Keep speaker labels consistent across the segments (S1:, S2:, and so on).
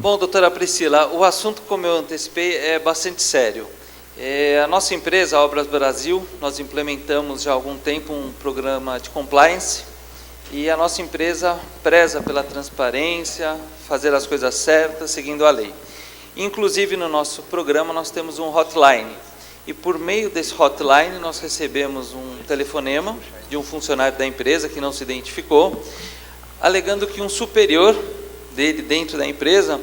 S1: Bom, doutora Priscila, o assunto, como eu antecipei, é bastante sério. A nossa empresa, a Obras Brasil, nós implementamos já há algum tempo um programa de compliance e a nossa empresa preza pela transparência, fazer as coisas certas, seguindo a lei. Inclusive, no nosso programa, nós temos um hotline. E por meio desse hotline, nós recebemos um telefonema de um funcionário da empresa que não se identificou, alegando que um superior dele dentro da empresa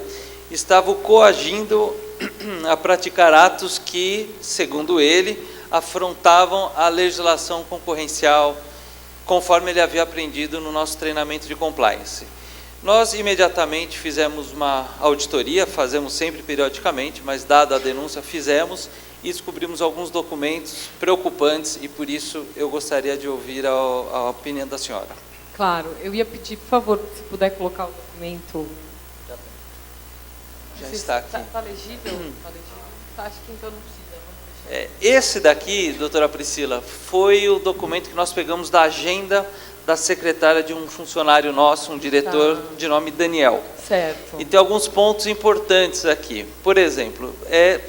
S1: estava o coagindo a praticar atos que, segundo ele, afrontavam a legislação concorrencial, conforme ele havia aprendido no nosso treinamento de compliance. Nós imediatamente fizemos uma auditoria, fazemos sempre periodicamente, mas dada a denúncia fizemos e descobrimos alguns documentos preocupantes e por isso eu gostaria de ouvir a opinião da senhora.
S2: Claro, eu ia pedir, por favor, se puder colocar o documento.
S1: Já está aqui.
S2: Está legível? Está legível? Acho que então não precisa.
S1: Esse daqui, doutora Priscila, foi o documento que nós pegamos da agenda da secretária de um funcionário nosso, um diretor de nome Daniel.
S2: Certo.
S1: E tem alguns pontos importantes aqui. Por exemplo,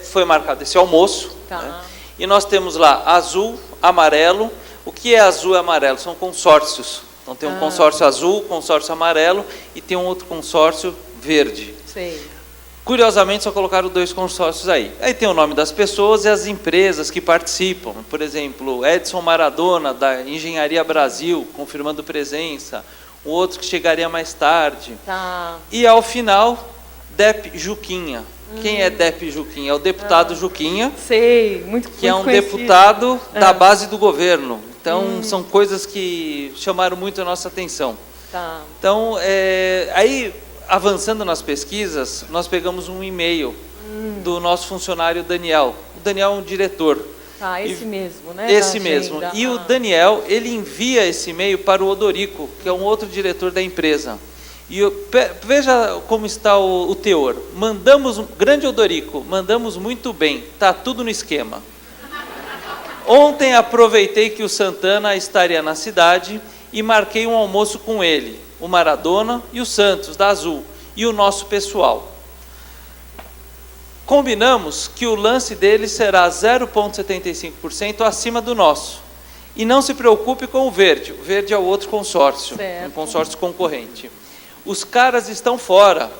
S1: foi marcado esse almoço, né? E nós temos lá azul, amarelo. O que é azul e amarelo? São consórcios. Então tem um consórcio azul, consórcio amarelo e tem um outro consórcio verde.
S2: Sei.
S1: Curiosamente, só colocaram 2 consórcios aí. Aí tem o nome das pessoas e as empresas que participam. Por exemplo, Edson Maradona, da Engenharia Brasil, confirmando presença. O outro que chegaria mais tarde.
S2: Tá.
S1: E, ao final, Dep Juquinha. Quem é Dep Juquinha? É o deputado Juquinha.
S2: Sei, muito
S1: que é um
S2: conhecido.
S1: deputado da base do governo. Então, são coisas que chamaram muito a nossa atenção.
S2: Tá.
S1: Então, aí... Avançando nas pesquisas, nós pegamos um e-mail do nosso funcionário Daniel. O Daniel é um diretor.
S2: Esse mesmo, né?
S1: Esse mesmo. E o Daniel, ele envia esse e-mail para o Odorico, que é um outro diretor da empresa. E veja como está o teor. Grande Odorico, mandamos muito bem, está tudo no esquema. Ontem aproveitei que o Santana estaria na cidade e marquei um almoço com ele, o Maradona e o Santos, da Azul, e o nosso pessoal. Combinamos que o lance dele será 0,75% acima do nosso. E não se preocupe com o verde. O verde é o outro consórcio, um consórcio concorrente. Os caras estão fora.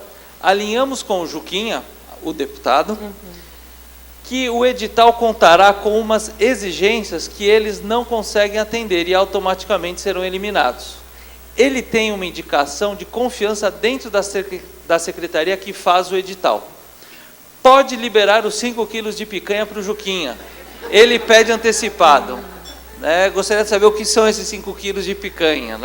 S1: Alinhamos com o Juquinha, o deputado, que o edital contará com umas exigências que eles não conseguem atender e automaticamente serão eliminados. Ele tem uma indicação de confiança dentro da secretaria que faz o edital. Pode liberar os 5 quilos de picanha para o Juquinha. Ele pede antecipado. Gostaria de saber o que são esses 5 quilos de picanha.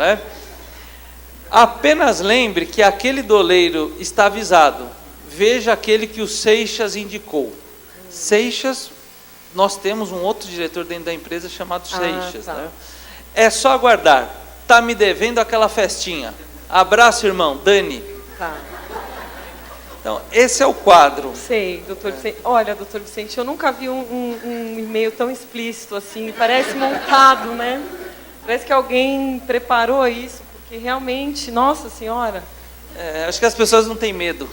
S1: Apenas lembre que aquele doleiro está avisado. Veja aquele que o Seixas indicou. Seixas, nós temos um outro diretor dentro da empresa chamado Seixas. É só aguardar. Está me devendo aquela festinha. Abraço, irmão. Dani.
S2: Tá.
S1: Então, esse é o quadro.
S2: Sei, doutor Vicente. Olha, doutor Vicente, eu nunca vi um e-mail tão explícito assim. Parece montado, né? Parece que alguém preparou isso, porque realmente, nossa senhora.
S1: Acho que as pessoas não têm medo,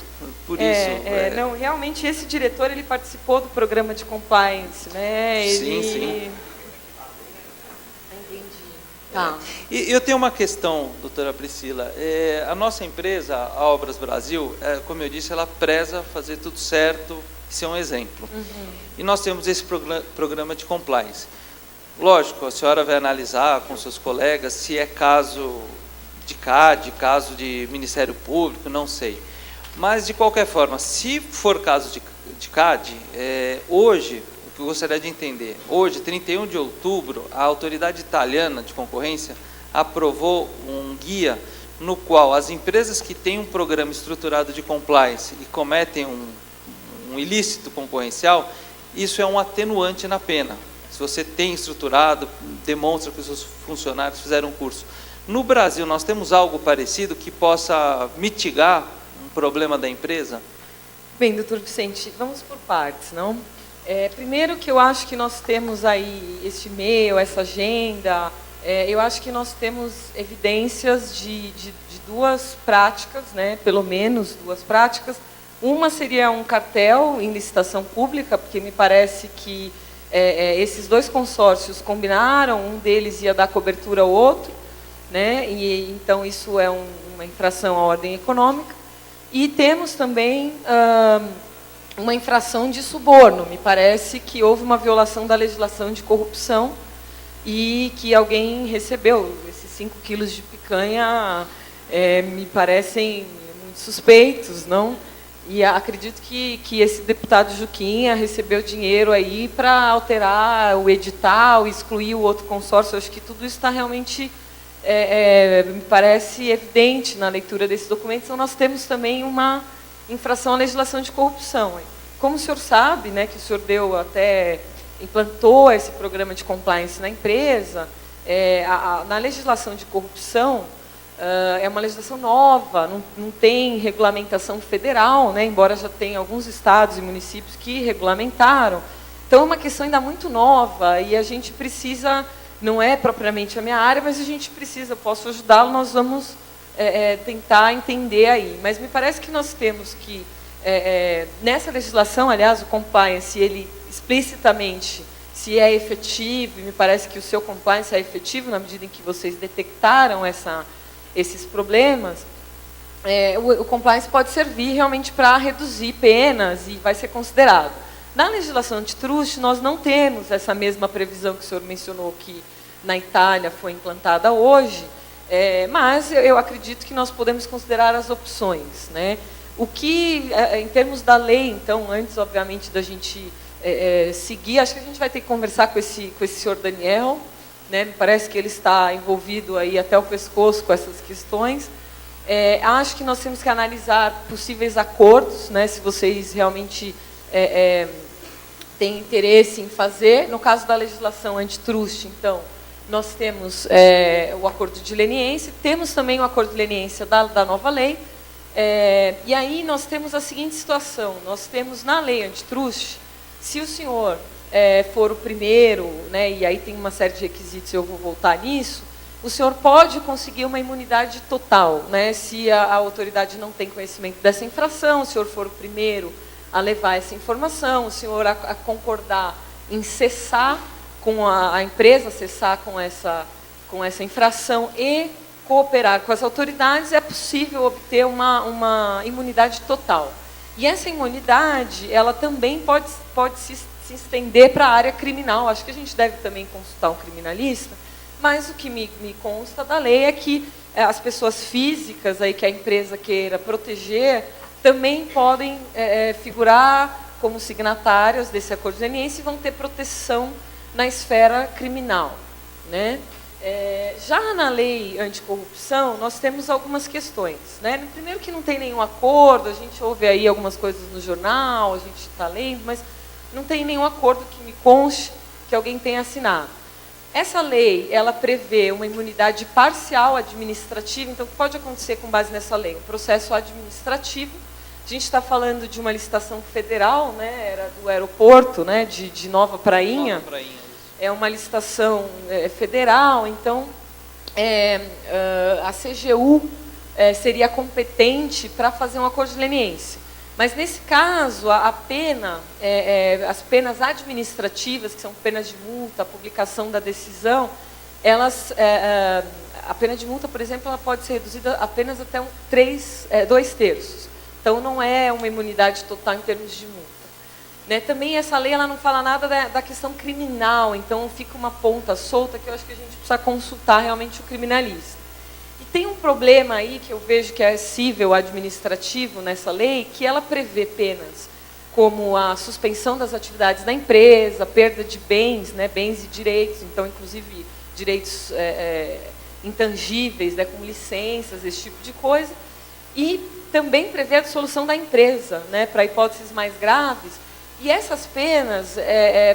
S1: por isso.
S2: Não, realmente esse diretor, ele participou do programa de compliance, né?
S1: Sim.
S2: Tá.
S1: E eu tenho uma questão, doutora Priscila. A nossa empresa, a Obras Brasil, como eu disse, ela preza fazer tudo certo, ser um exemplo. E nós temos esse programa de compliance. Lógico, a senhora vai analisar com seus colegas se é caso de CAD, caso de Ministério Público, não sei. Mas, de qualquer forma, se for caso de CAD, hoje... que eu gostaria de entender. Hoje, 31 de outubro, a autoridade italiana de concorrência aprovou um guia no qual as empresas que têm um programa estruturado de compliance e cometem um ilícito concorrencial, isso é um atenuante na pena. Se você tem estruturado, demonstra que os seus funcionários fizeram um curso. No Brasil, nós temos algo parecido que possa mitigar um problema da empresa?
S2: Bem, doutor Vicente, vamos por partes, não? Primeiro que eu acho que nós temos aí este e-mail, essa agenda, eu acho que nós temos evidências de 2 práticas, né, pelo menos 2 práticas. Uma seria um cartel em licitação pública, porque me parece que esses dois consórcios combinaram, um deles ia dar cobertura ao outro, né? E então isso é uma infração à ordem econômica. E temos também uma infração de suborno. Me parece que houve uma violação da legislação de corrupção e que alguém recebeu esses 5 quilos de picanha, me parecem muito suspeitos, não? E acredito que esse deputado Juquinha recebeu dinheiro aí para alterar o edital, excluir o outro consórcio. Eu acho que tudo isso está realmente, me parece evidente na leitura desse documento. Então, nós temos também uma infração à legislação de corrupção. Como o senhor sabe, né, que o senhor implantou esse programa de compliance na empresa, na legislação de corrupção, é uma legislação nova, não tem regulamentação federal, né, embora já tenha alguns estados e municípios que regulamentaram. Então, é uma questão ainda muito nova e a gente precisa, não é propriamente a minha área, mas a gente precisa, posso ajudá-lo, nós vamos tentar entender aí. Mas me parece que nós temos que, nessa legislação, aliás, o compliance, ele explicitamente, se é efetivo, e me parece que o seu compliance é efetivo na medida em que vocês detectaram esses problemas, o compliance pode servir realmente para reduzir penas e vai ser considerado. Na legislação antitrust, nós não temos essa mesma previsão que o senhor mencionou, que na Itália foi implantada hoje, mas eu acredito que nós podemos considerar as opções, né? O que, em termos da lei, então, antes, obviamente, da gente seguir, acho que a gente vai ter que conversar com esse senhor Daniel, né? Me parece que ele está envolvido aí até o pescoço com essas questões. Acho que nós temos que analisar possíveis acordos, né? Se vocês realmente têm interesse em fazer. No caso da legislação antitrust, então, nós temos o acordo de leniência, temos também o acordo de leniência da nova lei, e aí nós temos a seguinte situação: nós temos na lei antitrust, se o senhor for o primeiro, né, e aí tem uma série de requisitos, eu vou voltar nisso, o senhor pode conseguir uma imunidade total, né, se a autoridade não tem conhecimento dessa infração, o senhor for o primeiro a levar essa informação, o senhor a concordar em cessar com a empresa, cessar com essa infração e cooperar com as autoridades, é possível obter uma imunidade total. E essa imunidade, ela também pode se estender para a área criminal. Acho que a gente deve também consultar um criminalista, mas o que me consta da lei é que as pessoas físicas aí que a empresa queira proteger também podem figurar como signatárias desse acordo de leniência e vão ter proteção na esfera criminal, né? Já na lei anticorrupção, nós temos algumas questões, né? Primeiro que não tem nenhum acordo, a gente ouve aí algumas coisas no jornal, a gente está lendo, mas não tem nenhum acordo que me conste que alguém tenha assinado. Essa lei, ela prevê uma imunidade parcial administrativa. Então, o que pode acontecer com base nessa lei? Um processo administrativo. A gente está falando de uma licitação federal, né? Era do aeroporto, né? de Nova Prainha.
S1: Nova Prainha.
S2: É uma licitação federal, então a CGU seria competente para fazer um acordo de leniência. Mas, nesse caso, a pena, as penas administrativas, que são penas de multa, a publicação da decisão, a pena de multa, por exemplo, ela pode ser reduzida apenas até 2/3. Então, não é uma imunidade total em termos de multa. Né? Também essa lei ela não fala nada da questão criminal, então fica uma ponta solta que eu acho que a gente precisa consultar realmente o criminalista. E tem um problema aí que eu vejo que é cível administrativo nessa lei, que ela prevê penas como a suspensão das atividades da empresa, perda de bens, né, bens e direitos, então inclusive direitos intangíveis, né, como licenças, esse tipo de coisa, e também prevê a dissolução da empresa, né, para hipóteses mais graves. E essas penas,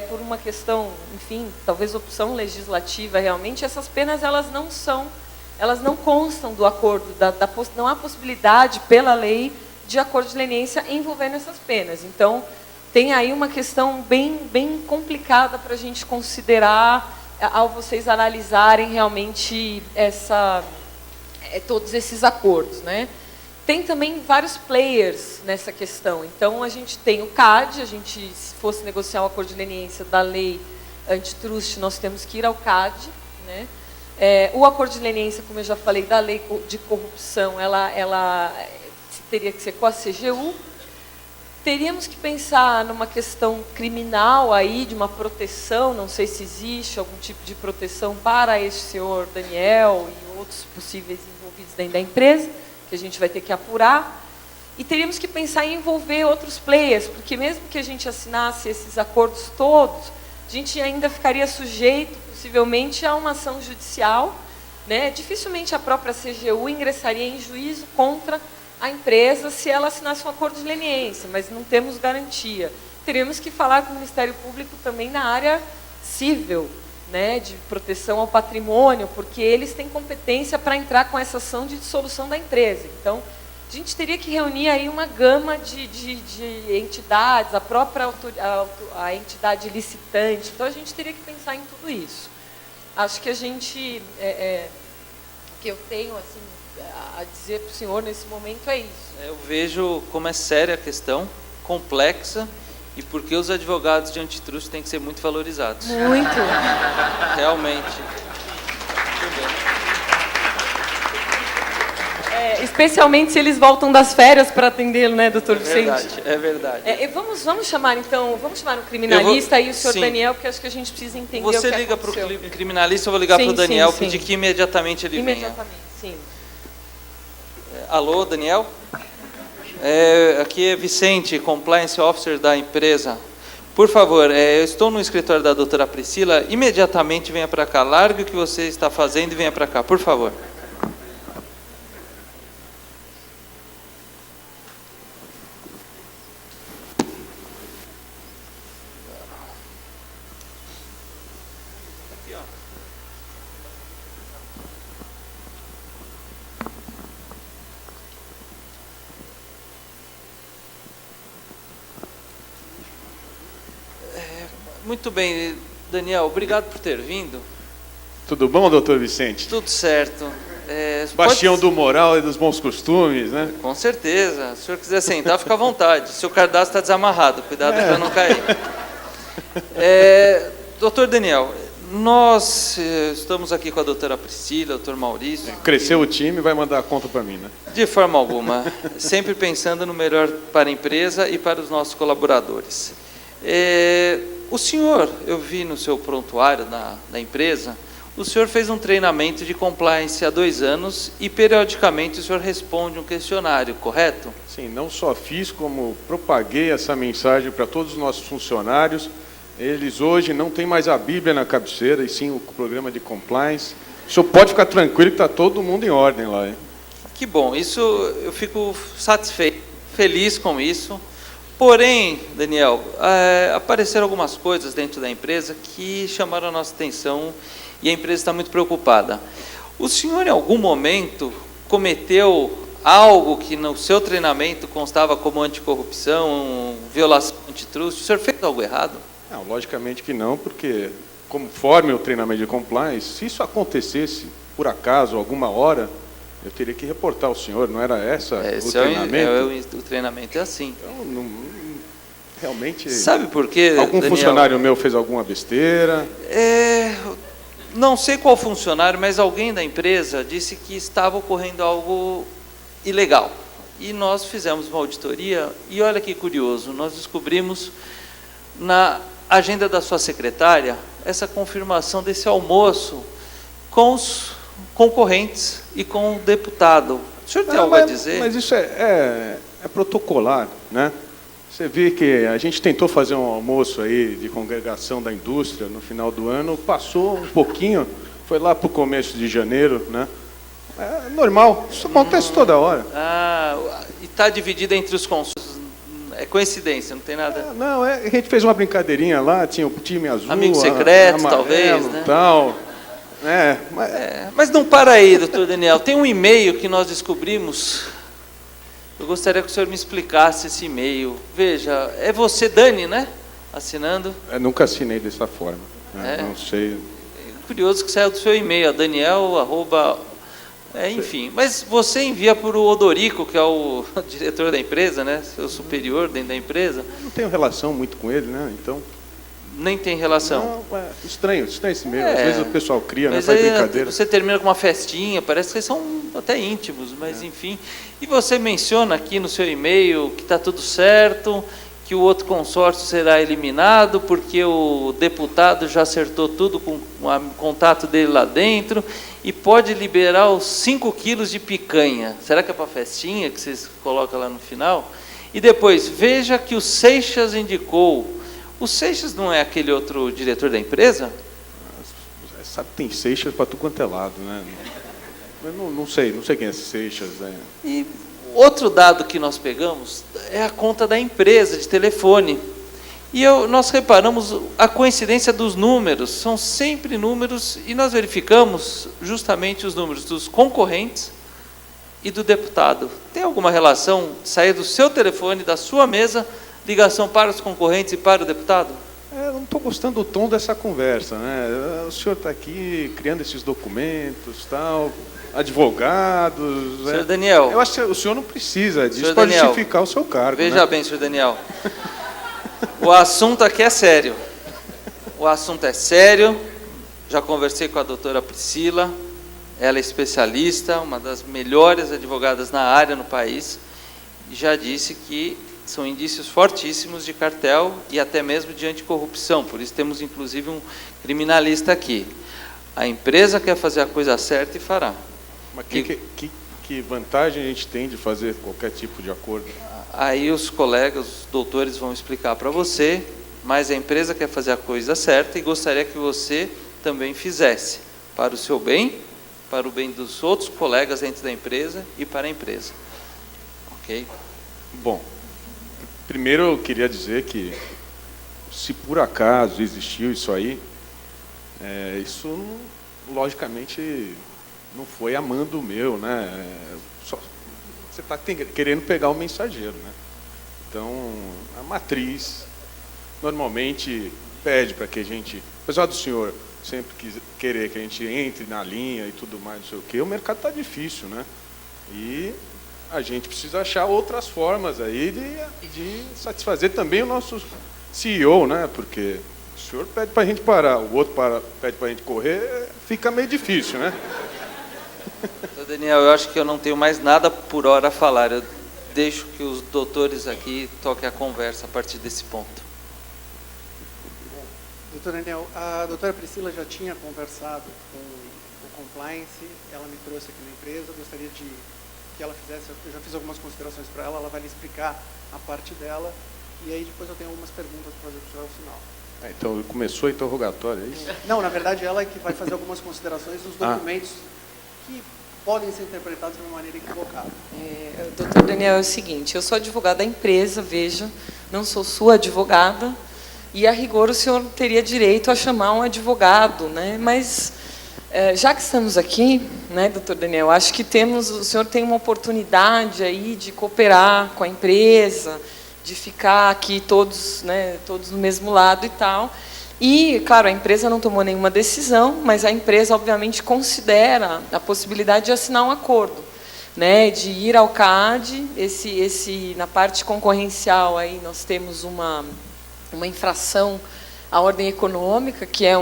S2: por uma questão, enfim, talvez opção legislativa realmente, essas penas elas não constam do acordo, não há possibilidade pela lei de acordo de leniência envolvendo essas penas. Então, tem aí uma questão bem complicada para a gente considerar ao vocês analisarem realmente todos esses acordos, né? tem também vários players nessa questão. Então, a gente tem o CAD, se fosse negociar o acordo de leniência da lei antitrust, nós temos que ir ao CAD, né? O acordo de leniência, como eu já falei, da lei de corrupção, ela teria que ser com a CGU. Teríamos que pensar numa questão criminal aí, de uma proteção, não sei se existe algum tipo de proteção para esse senhor Daniel e outros possíveis envolvidos dentro da empresa, que a gente vai ter que apurar. E teríamos que pensar em envolver outros players, porque mesmo que a gente assinasse esses acordos todos, a gente ainda ficaria sujeito, possivelmente, a uma ação judicial, né? Dificilmente a própria CGU ingressaria em juízo contra a empresa se ela assinasse um acordo de leniência, mas não temos garantia. Teríamos que falar com o Ministério Público também na área civil, né, de proteção ao patrimônio, porque eles têm competência para entrar com essa ação de dissolução da empresa. Então, a gente teria que reunir aí uma gama de entidades, a própria a entidade licitante. Então, a gente teria que pensar em tudo isso. Acho que a gente, que eu tenho assim a dizer para o senhor nesse momento é isso.
S1: Eu vejo como é séria a questão, complexa, e porque os advogados de antitrust têm que ser muito valorizados.
S2: Muito.
S1: Realmente.
S2: Especialmente se eles voltam das férias para atendê-lo, né, doutor Vicente?
S1: É verdade.
S2: Vamos chamar o criminalista e o senhor
S1: sim.
S2: Daniel, porque acho que a gente precisa entender
S1: Você
S2: o que
S1: liga para o
S2: aconteceu.
S1: criminalista, eu vou ligar para o Daniel,
S2: sim.
S1: pedir que imediatamente ele venha.
S2: Imediatamente, sim.
S1: Alô, Daniel? Aqui é Vicente, Compliance Officer da empresa. Por favor, eu estou no escritório da doutora Priscila, imediatamente venha para cá, largue o que você está fazendo e venha para cá, por favor. Muito bem, Daniel, obrigado por ter vindo.
S3: Tudo bom, doutor Vicente?
S1: Tudo certo.
S3: Bastião do moral e dos bons costumes, né?
S1: Com certeza. Se o senhor quiser sentar, fica à vontade. Seu cadastro está desamarrado, cuidado para não cair. Doutor Daniel, nós estamos aqui com a doutora Priscila, doutor Maurício.
S3: Cresceu o time, vai mandar a conta para mim, né?
S1: De forma alguma. Sempre pensando no melhor para a empresa e para os nossos colaboradores. O senhor, eu vi no seu prontuário da empresa, o senhor fez um treinamento de compliance há 2 anos e, periodicamente, o senhor responde um questionário, correto?
S3: Sim, não só fiz, como propaguei essa mensagem para todos os nossos funcionários. Eles hoje não têm mais a Bíblia na cabeceira, e sim o programa de compliance. O senhor pode ficar tranquilo que está todo mundo em ordem lá, hein?
S1: Que bom, isso eu fico satisfeito, feliz com isso. Porém, Daniel, apareceram algumas coisas dentro da empresa que chamaram a nossa atenção e a empresa está muito preocupada. O senhor, em algum momento, cometeu algo que no seu treinamento constava como anticorrupção, violação antitrust? O senhor fez algo errado?
S3: Não, logicamente que não, porque, conforme o treinamento de compliance, se isso acontecesse, por acaso, alguma hora, eu teria que reportar ao senhor, não era o treinamento?
S1: O treinamento é assim.
S3: Então, realmente...
S1: Sabe por quê,
S3: algum
S1: Daniel?
S3: Funcionário meu fez alguma besteira?
S1: Não sei qual funcionário, mas alguém da empresa disse que estava ocorrendo algo ilegal. E nós fizemos uma auditoria, e olha que curioso, nós descobrimos na agenda da sua secretária essa confirmação desse almoço com os concorrentes e com o deputado. O senhor tem algo a dizer?
S3: Mas isso é protocolar, né? Você vê que a gente tentou fazer um almoço aí de congregação da indústria no final do ano, passou um pouquinho, foi lá para o começo de janeiro, né? É normal, isso acontece toda hora.
S1: E está dividido entre os consórcios. É coincidência, não tem nada.
S3: Não, a gente fez uma brincadeirinha lá, tinha o time azul,
S1: amigo secreto,
S3: amarelo,
S1: talvez, né?
S3: Tal.
S1: Mas não para aí, doutor Daniel. Tem um e-mail que nós descobrimos. Eu gostaria que o senhor me explicasse esse e-mail. Veja, é você, Dani, né? Assinando.
S3: Eu nunca assinei dessa forma. Né? Não sei.
S1: É curioso que saiu do seu e-mail, Daniel, Enfim, mas você envia para o Odorico, que é o diretor da empresa, né? Seu superior dentro da empresa.
S3: Eu não tenho relação muito com ele, né? Então...
S1: Nem tem relação.
S3: Não, estranho esse meio. Às vezes o pessoal cria, né?
S1: Mas
S3: Faz
S1: aí
S3: brincadeira.
S1: você termina com uma festinha, parece que vocês são até íntimos, mas enfim. E você menciona aqui no seu e-mail que está tudo certo, que o outro consórcio será eliminado, porque o deputado já acertou tudo com o contato dele lá dentro, e pode liberar os 5 quilos de picanha. Será que é para festinha que vocês colocam lá no final? E depois, veja que o Seixas indicou. O Seixas não é aquele outro diretor da empresa?
S3: Sabe que tem Seixas para tudo quanto é lado, né? Eu não sei quem é esse Seixas. Né?
S1: E outro dado que nós pegamos é a conta da empresa de telefone. E nós reparamos a coincidência dos números, são sempre números, e nós verificamos justamente os números dos concorrentes e do deputado. Tem alguma relação de sair do seu telefone, da sua mesa, ligação para os concorrentes e para o deputado?
S3: Eu não estou gostando do tom dessa conversa, né? O senhor está aqui criando esses documentos, tal, advogados.
S1: Senhor Daniel.
S3: Eu acho que o senhor não precisa disso
S1: para
S3: justificar o seu cargo.
S1: Veja bem, senhor Daniel. O assunto aqui é sério. O assunto é sério. Já conversei com a doutora Priscila. Ela é especialista, uma das melhores advogadas na área no país. E já disse que são indícios fortíssimos de cartel e até mesmo de anticorrupção. Por isso temos, inclusive, um criminalista aqui. A empresa quer fazer a coisa certa e fará.
S3: Mas que vantagem a gente tem de fazer qualquer tipo de acordo?
S1: Aí os colegas, os doutores vão explicar para você, mas a empresa quer fazer a coisa certa e gostaria que você também fizesse, para o seu bem, para o bem dos outros colegas dentro da empresa e para a empresa. Ok?
S3: Bom, primeiro eu queria dizer que, se por acaso existiu isso aí, isso logicamente não foi a mando meu, né? Você está querendo pegar o mensageiro, né? Então, a matriz normalmente pede para que a gente, apesar do senhor sempre querer que a gente entre na linha e tudo mais, não sei o quê, o mercado está difícil, né? E a gente precisa achar outras formas aí de satisfazer também o nosso CEO, né? Porque o senhor pede para a gente parar, o outro pede para a gente correr, fica meio difícil, né?
S1: Daniel, eu acho que eu não tenho mais nada por hora a falar. Eu deixo que os doutores aqui toquem a conversa a partir desse ponto.
S4: Doutor Daniel, a doutora Priscila já tinha conversado com o Compliance, ela me trouxe aqui na empresa, eu gostaria que ela fizesse, eu já fiz algumas considerações para ela vai lhe explicar a parte dela, e aí depois eu tenho algumas perguntas para fazer para o senhor ao final.
S3: Então, começou o interrogatório, é isso?
S4: Não, na verdade ela é que vai fazer algumas considerações dos documentos que podem ser interpretados de uma maneira equivocada.
S2: Doutor Daniel, é o seguinte, eu sou advogada da empresa, veja, não sou sua advogada, e a rigor o senhor teria direito a chamar um advogado, né? Mas já que estamos aqui, né, doutor Daniel, acho que o senhor tem uma oportunidade aí de cooperar com a empresa, de ficar aqui todos, né, todos no mesmo lado e tal. E, claro, a empresa não tomou nenhuma decisão, mas a empresa, obviamente, considera a possibilidade de assinar um acordo, né, de ir ao CAD. Na parte concorrencial, aí nós temos uma infração à ordem econômica, que é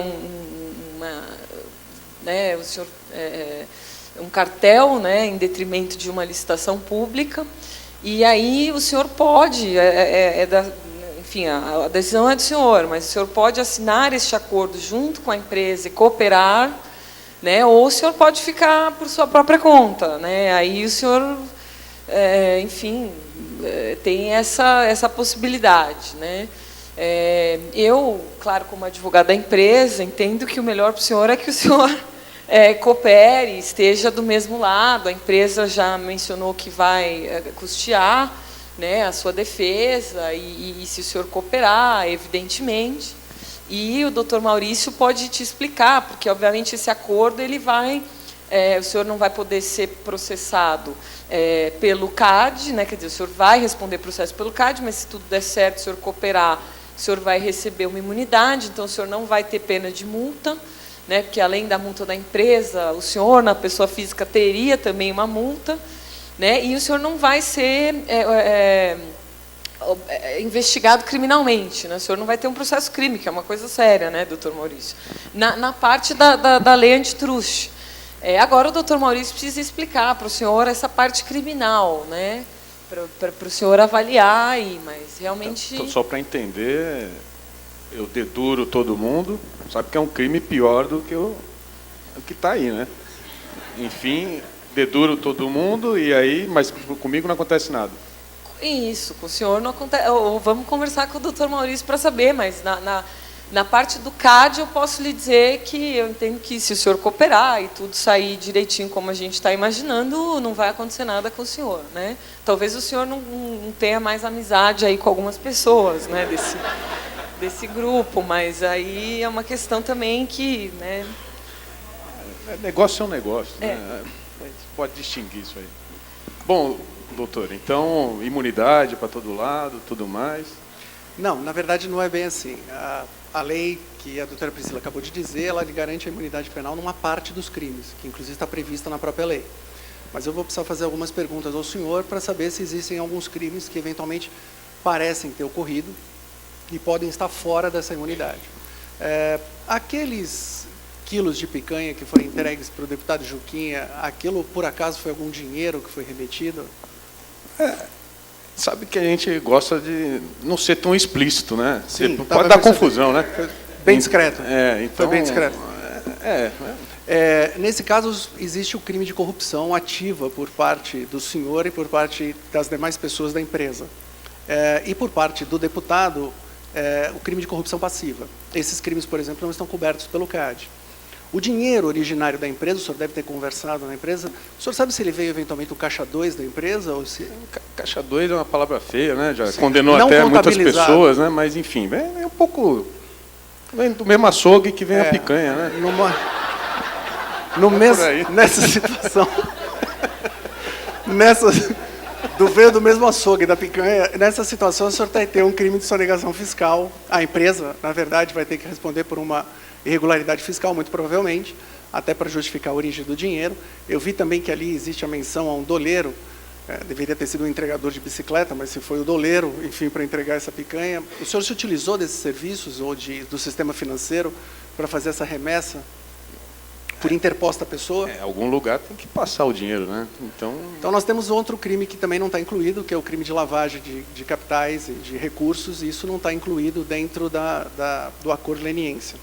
S2: né, um cartel, né, em detrimento de uma licitação pública. E aí o senhor pode, enfim, a decisão é do senhor, mas o senhor pode assinar este acordo junto com a empresa e cooperar, né, ou o senhor pode ficar por sua própria conta, né? Aí o senhor, enfim, tem essa possibilidade, né? Eu, claro, como advogada da empresa, entendo que o melhor para o senhor é que o senhor coopere, esteja do mesmo lado. A empresa já mencionou que vai custear, né, a sua defesa, e se o senhor cooperar, evidentemente. E o doutor Maurício pode te explicar, porque, obviamente, esse acordo ele vai... o senhor não vai poder ser processado pelo CAD, né, quer dizer, o senhor vai responder processo pelo CAD, mas se tudo der certo, o senhor cooperar, o senhor vai receber uma imunidade, então o senhor não vai ter pena de multa. né? Porque além da multa da empresa, o senhor, na pessoa física, teria também uma multa, né? E o senhor não vai ser investigado criminalmente, né? O senhor não vai ter um processo crime, que é uma coisa séria, né, doutor Maurício? Na parte da lei antitruste. Agora o doutor Maurício precisa explicar para o senhor essa parte criminal, né? Para o senhor avaliar aí, mas realmente...
S3: Então, só para entender, eu deduro todo mundo, sabe que é um crime pior do que o que está aí, né? Enfim, deduro todo mundo, e aí, mas comigo não acontece nada.
S2: Isso, com o senhor não acontece. Vamos conversar com o doutor Maurício para saber, mas na parte do CAD eu posso lhe dizer que eu entendo que se o senhor cooperar e tudo sair direitinho como a gente está imaginando, não vai acontecer nada com o senhor, né? Talvez o senhor não tenha mais amizade aí com algumas pessoas, né, desse grupo, mas aí é uma questão também que, né?
S3: Negócio é um negócio, né? A gente pode distinguir isso aí. Bom, doutor, então imunidade para todo lado, tudo mais.
S4: Não, na verdade não é bem assim. A lei que a doutora Priscila acabou de dizer, ela lhe garante a imunidade penal numa parte dos crimes, que inclusive está prevista na própria lei. Mas eu vou precisar fazer algumas perguntas ao senhor para saber se existem alguns crimes que eventualmente parecem ter ocorrido e podem estar fora dessa imunidade. Aqueles quilos de picanha que foram entregues para o deputado Juquinha, aquilo por acaso foi algum dinheiro que foi remetido?
S3: Sabe que a gente gosta de não ser tão explícito, né?
S4: Sim,
S3: pode dar confusão, né?
S4: Foi bem discreto.
S3: Então,
S4: foi bem discreto. Nesse caso, existe o crime de corrupção ativa por parte do senhor e por parte das demais pessoas da empresa. E por parte do deputado, o crime de corrupção passiva. Esses crimes, por exemplo, não estão cobertos pelo CAD. O dinheiro originário da empresa, o senhor deve ter conversado na empresa, o senhor sabe se ele veio eventualmente do caixa 2 da empresa? Ou se...
S3: Caixa 2 é uma palavra feia, né? Já condenou
S4: não
S3: até muitas pessoas, né? Mas enfim, é um pouco... Vem do mesmo açougue que vem a picanha, né?
S4: Nessa situação... veio do mesmo açougue da picanha, nessa situação o senhor vai ter um crime de sonegação fiscal. A empresa, na verdade, vai ter que responder por uma irregularidade fiscal, muito provavelmente, até para justificar a origem do dinheiro. Eu vi também que ali existe a menção a um doleiro, deveria ter sido um entregador de bicicleta, mas se foi o doleiro, enfim, para entregar essa picanha. O senhor se utilizou desses serviços ou do sistema financeiro para fazer essa remessa por interposta pessoa?
S3: Algum lugar tem que passar o dinheiro, né?
S4: Então nós temos outro crime que também não está incluído, que é o crime de lavagem de capitais e de recursos, e isso não está incluído dentro do acordo leniência.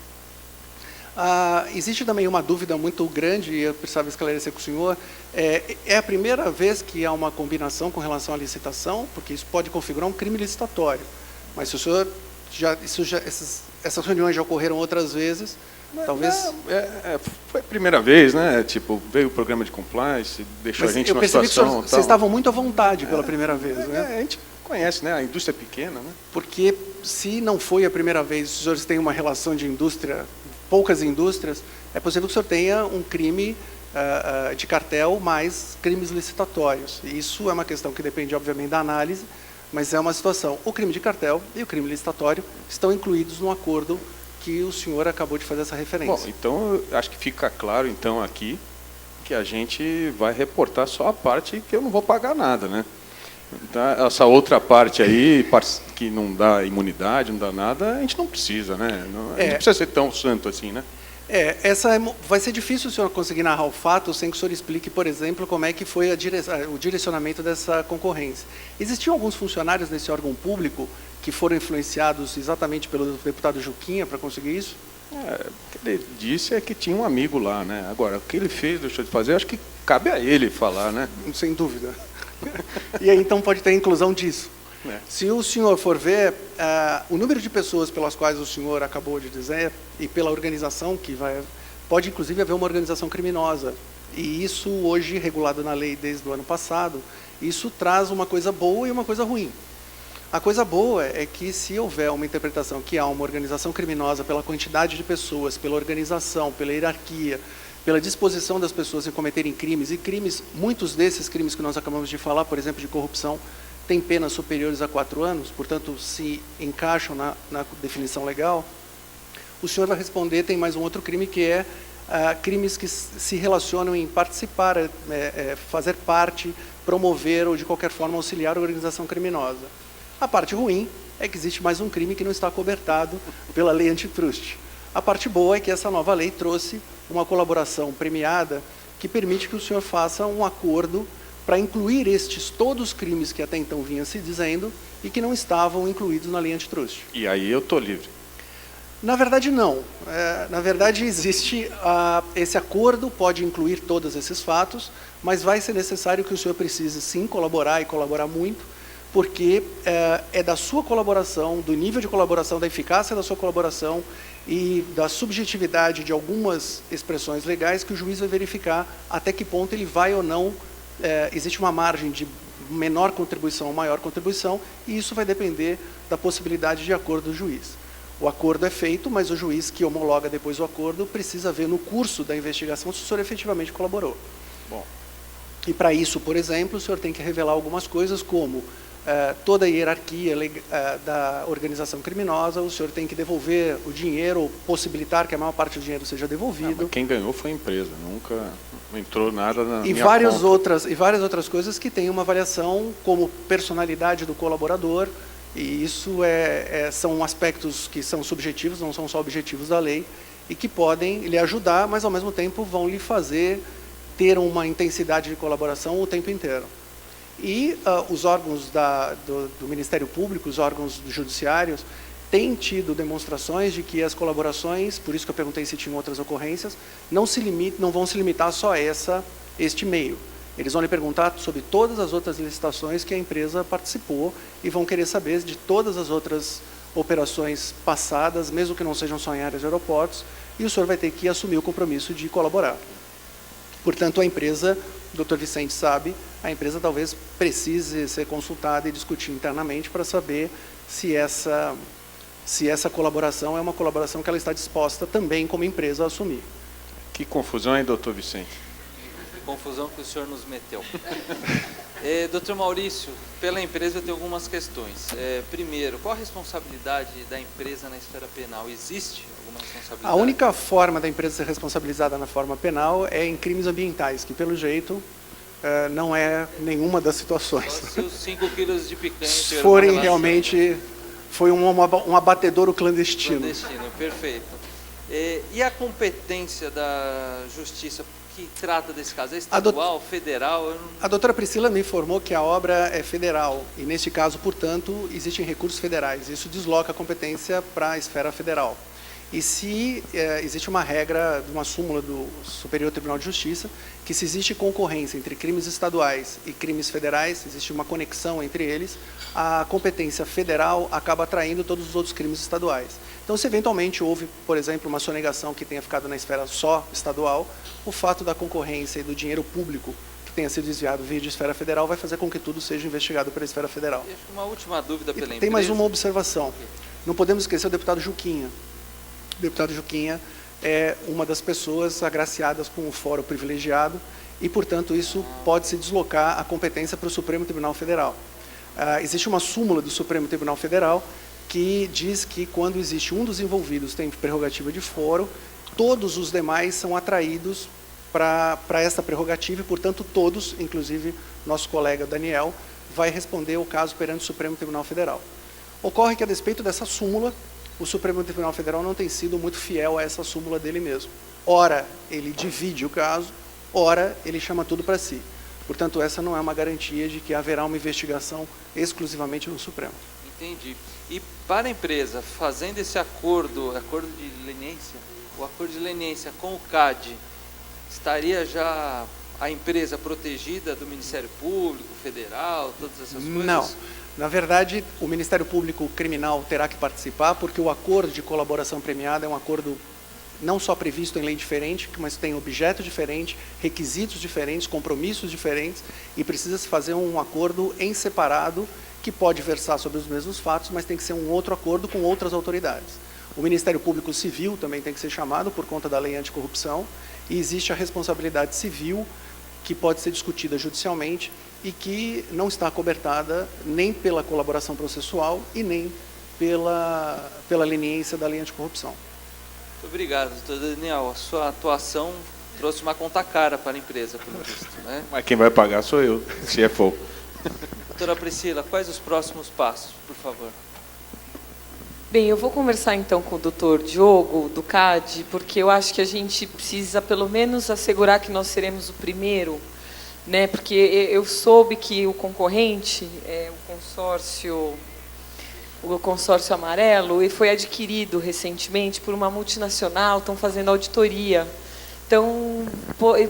S4: Existe também uma dúvida muito grande, e eu precisava esclarecer com o senhor, é a primeira vez que há uma combinação com relação à licitação, porque isso pode configurar um crime licitatório, mas se o senhor essas reuniões já ocorreram outras vezes, talvez...
S3: Foi a primeira vez, né? Tipo, veio o programa de compliance, deixou a gente numa situação...
S4: Vocês estavam muito à vontade pela primeira vez, né?
S3: A gente conhece, né? A indústria é pequena, né?
S4: Porque se não foi a primeira vez, se os senhores têm uma relação de indústria, poucas indústrias, é possível que o senhor tenha um crime de cartel mais crimes licitatórios. Isso é uma questão que depende, obviamente, da análise, mas é uma situação. O crime de cartel e o crime licitatório estão incluídos no acordo que o senhor acabou de fazer essa referência.
S3: Bom, então, acho que fica claro, então, aqui, que a gente vai reportar só a parte que eu não vou pagar nada, né? Então, essa outra parte aí, que não dá imunidade, não dá nada, a gente não precisa, né? A gente não precisa ser tão santo assim, né?
S4: Vai ser difícil o senhor conseguir narrar o fato sem que o senhor explique, por exemplo, como é que foi o direcionamento dessa concorrência. Existiam alguns funcionários nesse órgão público que foram influenciados exatamente pelo deputado Juquinha para conseguir isso?
S3: O que ele disse é que tinha um amigo lá, né? Agora, o que ele fez, deixou de fazer, acho que cabe a ele falar, né?
S4: Sem dúvida. E aí, então, pode ter a inclusão disso. Se o senhor for ver, o número de pessoas pelas quais o senhor acabou de dizer, e pela organização que pode inclusive haver uma organização criminosa, e isso hoje, regulado na lei desde o ano passado, isso traz uma coisa boa e uma coisa ruim. A coisa boa é que se houver uma interpretação que há uma organização criminosa pela quantidade de pessoas, pela organização, pela hierarquia, pela disposição das pessoas em cometerem crimes, e muitos desses crimes que nós acabamos de falar, por exemplo, de corrupção, têm penas superiores a 4 anos, portanto, se encaixam na definição legal, O senhor vai responder, tem mais um outro crime, que é crimes que se relacionam em participar, fazer parte, promover ou de qualquer forma auxiliar a organização criminosa. A parte ruim é que existe mais um crime que não está cobertado pela lei antitrust. A parte boa é que essa nova lei trouxe uma colaboração premiada que permite que o senhor faça um acordo para incluir todos os crimes que até então vinham se dizendo e que não estavam incluídos na lei antitrust.
S3: E aí eu estou livre.
S4: Na verdade, não. Na verdade, existe esse acordo, pode incluir todos esses fatos, mas vai ser necessário que o senhor precise, sim, colaborar e colaborar muito, porque é da sua colaboração, do nível de colaboração, da eficácia da sua colaboração e da subjetividade de algumas expressões legais que o juiz vai verificar até que ponto ele vai ou não, existe uma margem de menor contribuição ou maior contribuição, e isso vai depender da possibilidade de acordo do juiz. O acordo é feito, mas o juiz que homologa depois o acordo precisa ver no curso da investigação se o senhor efetivamente colaborou.
S3: Bom.
S4: E para isso, por exemplo, o senhor tem que revelar algumas coisas como toda a hierarquia da organização criminosa, o senhor tem que devolver o dinheiro, ou possibilitar que a maior parte do dinheiro seja devolvido.
S3: Mas quem ganhou foi a empresa, nunca entrou nada na minha
S4: várias
S3: conta.
S4: E várias outras coisas que têm uma avaliação como personalidade do colaborador, e isso são aspectos que são subjetivos, não são só objetivos da lei, e que podem lhe ajudar, mas ao mesmo tempo vão lhe fazer ter uma intensidade de colaboração o tempo inteiro. E os órgãos do Ministério Público, os órgãos judiciários, têm tido demonstrações de que as colaborações, por isso que eu perguntei se tinham outras ocorrências, não vão se limitar só a este meio. Eles vão lhe perguntar sobre todas as outras licitações que a empresa participou e vão querer saber de todas as outras operações passadas, mesmo que não sejam só em áreas de aeroportos, e o senhor vai ter que assumir o compromisso de colaborar. Portanto, a empresa, o Dr. Vicente sabe, a empresa talvez precise ser consultada e discutir internamente para saber se essa colaboração é uma colaboração que ela está disposta também como empresa a assumir.
S3: Que confusão, hein, doutor Vicente?
S1: Confusão que o senhor nos meteu. Doutor Maurício, pela empresa eu tenho algumas questões. Primeiro, qual a responsabilidade da empresa na esfera penal? Existe alguma responsabilidade?
S4: A única forma da empresa ser responsabilizada na forma penal é em crimes ambientais, que pelo jeito não é nenhuma das situações.
S1: Só se os 5 quilos de picanha
S4: forem realmente, foi um abatedouro clandestino.
S1: Clandestino, perfeito. E a competência da justiça que trata desse caso? É estadual, federal?
S4: A doutora Priscila me informou que a obra é federal e, neste caso, portanto, existem recursos federais. Isso desloca a competência para a esfera federal. E se existe uma regra, uma súmula do Superior Tribunal de Justiça, que se existe concorrência entre crimes estaduais e crimes federais, existe uma conexão entre eles, a competência federal acaba atraindo todos os outros crimes estaduais. Então, se eventualmente houve, por exemplo, uma sonegação que tenha ficado na esfera só estadual, o fato da concorrência e do dinheiro público que tenha sido desviado via de esfera federal vai fazer com que tudo seja investigado pela esfera federal.
S1: E acho que uma última dúvida pela empresa.
S4: Tem mais uma observação. Não podemos esquecer o deputado Juquinha. O deputado Juquinha é uma das pessoas agraciadas com o fórum privilegiado e, portanto, isso pode se deslocar a competência para o Supremo Tribunal Federal. Existe uma súmula do Supremo Tribunal Federal que diz que quando existe um dos envolvidos tem prerrogativa de foro, todos os demais são atraídos para essa prerrogativa e, portanto, todos, inclusive nosso colega Daniel, vai responder o caso perante o Supremo Tribunal Federal. Ocorre que, a despeito dessa súmula, o Supremo Tribunal Federal não tem sido muito fiel a essa súmula dele mesmo. Ora, ele divide o caso, ora, ele chama tudo para si. Portanto, essa não é uma garantia de que haverá uma investigação exclusivamente no Supremo.
S1: Entendi. E para a empresa, fazendo esse acordo de leniência, o acordo de leniência com o CAD, estaria já a empresa protegida do Ministério Público, Federal, todas essas coisas?
S4: Não. Na verdade, o Ministério Público Criminal terá que participar, porque o acordo de colaboração premiada é um acordo não só previsto em lei diferente, mas tem objeto diferente, requisitos diferentes, compromissos diferentes, e precisa se fazer um acordo em separado, que pode versar sobre os mesmos fatos, mas tem que ser um outro acordo com outras autoridades. O Ministério Público Civil também tem que ser chamado por conta da lei anticorrupção, e existe a responsabilidade civil, que pode ser discutida judicialmente, e que não está cobertada nem pela colaboração processual e nem pela leniência da lei anticorrupção.
S1: Muito obrigado, doutor Daniel. A sua atuação trouxe uma conta cara para a empresa, pelo visto, né?
S3: Mas quem vai pagar sou eu, CFO.
S1: Doutora Priscila, quais os próximos passos, por favor?
S2: Bem, eu vou conversar então com o doutor Diogo, do CAD, porque eu acho que a gente precisa pelo menos assegurar que nós seremos o primeiro, né? Porque eu soube que o concorrente, o consórcio amarelo, e foi adquirido recentemente por uma multinacional, estão fazendo auditoria. Então,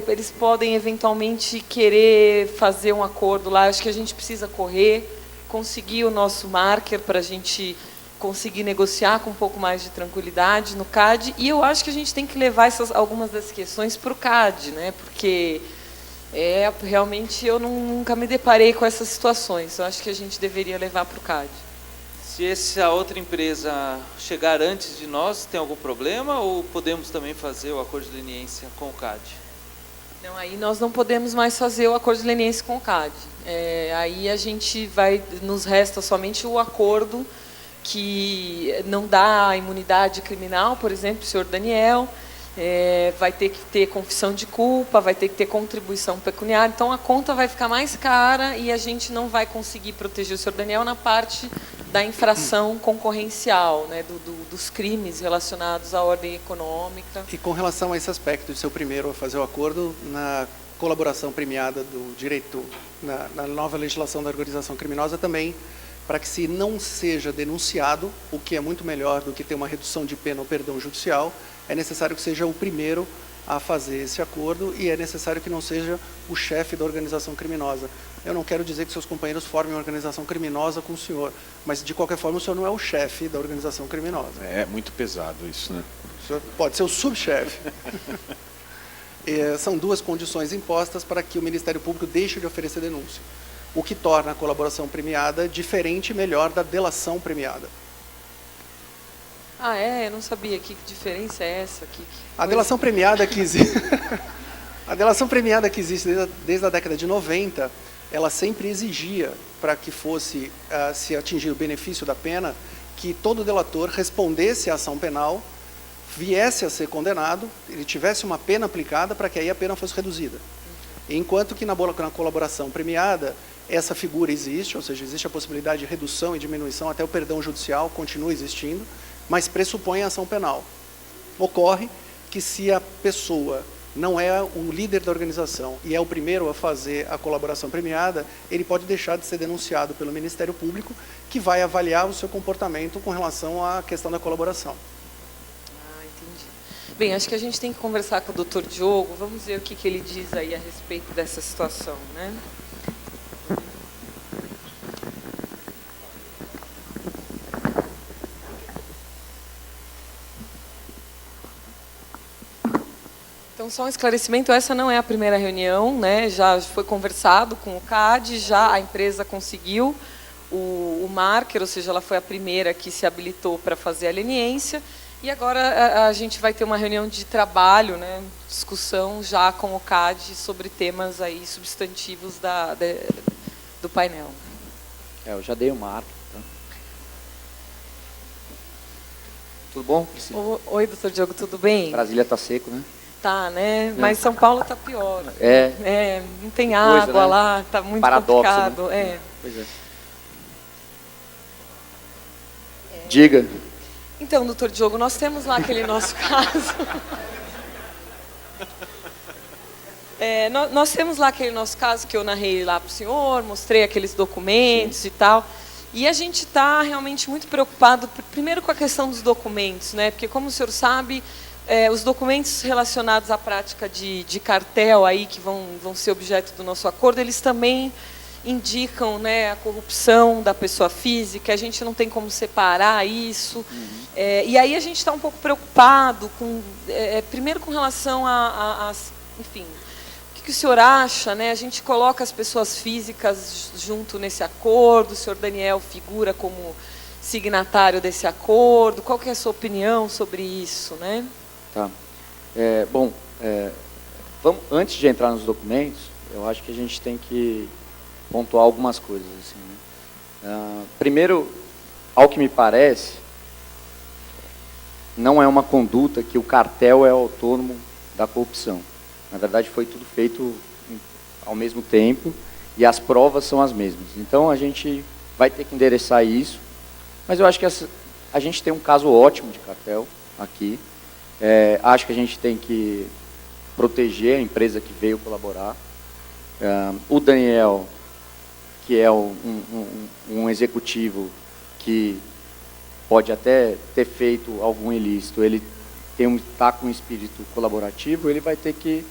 S2: eles podem eventualmente querer fazer um acordo lá. Acho que a gente precisa correr, conseguir o nosso marker para a gente conseguir negociar com um pouco mais de tranquilidade no CAD. E eu acho que a gente tem que levar algumas das questões para o CAD, né? Porque realmente eu nunca me deparei com essas situações. Eu acho que a gente deveria levar para o CAD.
S1: Se essa outra empresa chegar antes de nós, tem algum problema ou podemos também fazer o acordo de leniência com o CAD?
S2: Não, aí nós não podemos mais fazer o acordo de leniência com o CAD. Aí a gente nos resta somente o acordo que não dá imunidade criminal, por exemplo, o senhor Daniel, vai ter que ter confissão de culpa, vai ter que ter contribuição pecuniária, então a conta vai ficar mais cara e a gente não vai conseguir proteger o senhor Daniel na parte da infração concorrencial, né, dos crimes relacionados à ordem econômica.
S4: E com relação a esse aspecto de ser o primeiro a fazer o acordo, na colaboração premiada do direito, na nova legislação da organização criminosa também, para que se não seja denunciado, o que é muito melhor do que ter uma redução de pena ou perdão judicial, é necessário que seja o primeiro a fazer esse acordo e é necessário que não seja o chefe da organização criminosa. Eu não quero dizer que seus companheiros formem uma organização criminosa com o senhor, mas de qualquer forma o senhor não é o chefe da organização criminosa.
S3: É muito pesado isso, né?
S4: O senhor pode ser o subchefe. São duas condições impostas para que o Ministério Público deixe de oferecer denúncia, o que torna a colaboração premiada diferente e melhor da delação premiada.
S2: Ah, eu não sabia. Que diferença é essa?
S4: A delação premiada que existe, a delação premiada que existe desde a década de 90, ela sempre exigia, para que fosse se atingir o benefício da pena, que todo delator respondesse à ação penal, viesse a ser condenado, ele tivesse uma pena aplicada para que aí a pena fosse reduzida. Enquanto que na colaboração premiada, essa figura existe, ou seja, existe a possibilidade de redução e diminuição, até o perdão judicial continua existindo, mas pressupõe a ação penal. Ocorre que se a pessoa não é o líder da organização e é o primeiro a fazer a colaboração premiada, ele pode deixar de ser denunciado pelo Ministério Público, que vai avaliar o seu comportamento com relação à questão da colaboração.
S2: Entendi. Bem, acho que a gente tem que conversar com o doutor Diogo, vamos ver o que ele diz aí a respeito dessa situação, né? Então, só um esclarecimento, essa não é a primeira reunião, né? Já foi conversado com o CAD, já a empresa conseguiu o marker, ou seja, ela foi a primeira que se habilitou para fazer a leniência, e agora a gente vai ter uma reunião de trabalho, né? Discussão já com o CAD sobre temas aí substantivos do painel.
S5: Eu já dei o marker. Tá? Tudo bom, Priscila?
S2: Oi, doutor Diogo, tudo bem?
S5: Brasília está seco, né?
S2: Tá, né? Mas São Paulo está pior. Não tem
S5: coisa,
S2: água,
S5: né?
S2: lá, está muito
S5: Paradoxo,
S2: complicado.
S5: Né? Pois é. Diga.
S2: Então, doutor Diogo, nós temos lá aquele nosso caso. Nós temos lá aquele nosso caso que eu narrei lá para o senhor, mostrei aqueles documentos. Sim. E tal. E a gente está realmente muito preocupado, primeiro com a questão dos documentos, né? Porque, como o senhor sabe, os documentos relacionados à prática de cartel aí, que vão ser objeto do nosso acordo, eles também indicam, né, a corrupção da pessoa física, a gente não tem como separar isso. Uhum. E aí a gente está um pouco preocupado, primeiro com relação enfim, o que o senhor acha, né? A gente coloca as pessoas físicas junto nesse acordo, o senhor Daniel figura como signatário desse acordo, qual que é a sua opinião sobre isso, né?
S5: Tá. Antes de entrar nos documentos, eu acho que a gente tem que pontuar algumas coisas. Assim, né? Primeiro, ao que me parece, não é uma conduta que o cartel é autônomo da corrupção. Na verdade, foi tudo feito ao mesmo tempo e as provas são as mesmas. Então, a gente vai ter que endereçar isso, mas eu acho que a gente tem um caso ótimo de cartel aqui. Acho que a gente tem que proteger a empresa que veio colaborar. O Daniel, que é um executivo que pode até ter feito algum ilícito, ele está com um espírito colaborativo, ele vai ter que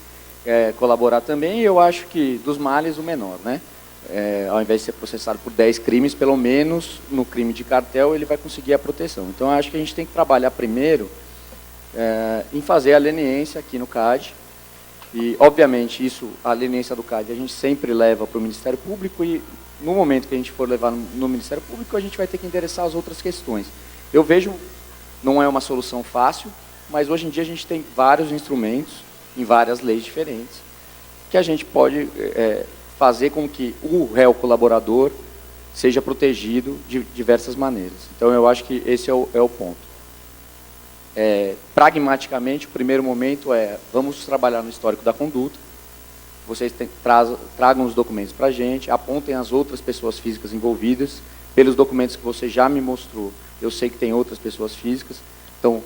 S5: colaborar também, e eu acho que dos males o menor, né? Ao invés de ser processado por 10 crimes, pelo menos no crime de cartel ele vai conseguir a proteção. Então, eu acho que a gente tem que trabalhar primeiro em fazer a leniência aqui no CAD, e, obviamente, a leniência do CAD a gente sempre leva para o Ministério Público, e no momento que a gente for levar no Ministério Público, a gente vai ter que endereçar as outras questões. Eu vejo, não é uma solução fácil, mas hoje em dia a gente tem vários instrumentos, em várias leis diferentes, que a gente pode fazer com que o réu colaborador seja protegido de diversas maneiras. Então, eu acho que esse é o ponto. Pragmaticamente, o primeiro momento vamos trabalhar no histórico da conduta, vocês tragam os documentos para a gente, apontem as outras pessoas físicas envolvidas, pelos documentos que você já me mostrou, eu sei que tem outras pessoas físicas, então,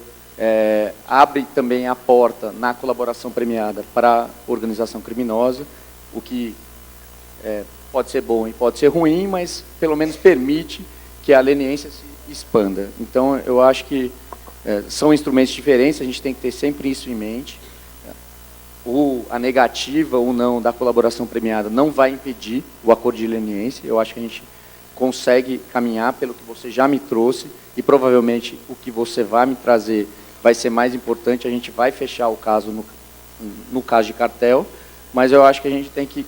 S5: abre também a porta na colaboração premiada para a organização criminosa, o que pode ser bom e pode ser ruim, mas pelo menos permite que a leniência se expanda. Então, eu acho que são instrumentos diferentes, a gente tem que ter sempre isso em mente. A negativa ou não da colaboração premiada não vai impedir o acordo de leniência, eu acho que a gente consegue caminhar pelo que você já me trouxe, e provavelmente o que você vai me trazer vai ser mais importante, a gente vai fechar o caso no caso de cartel, mas eu acho que a gente tem que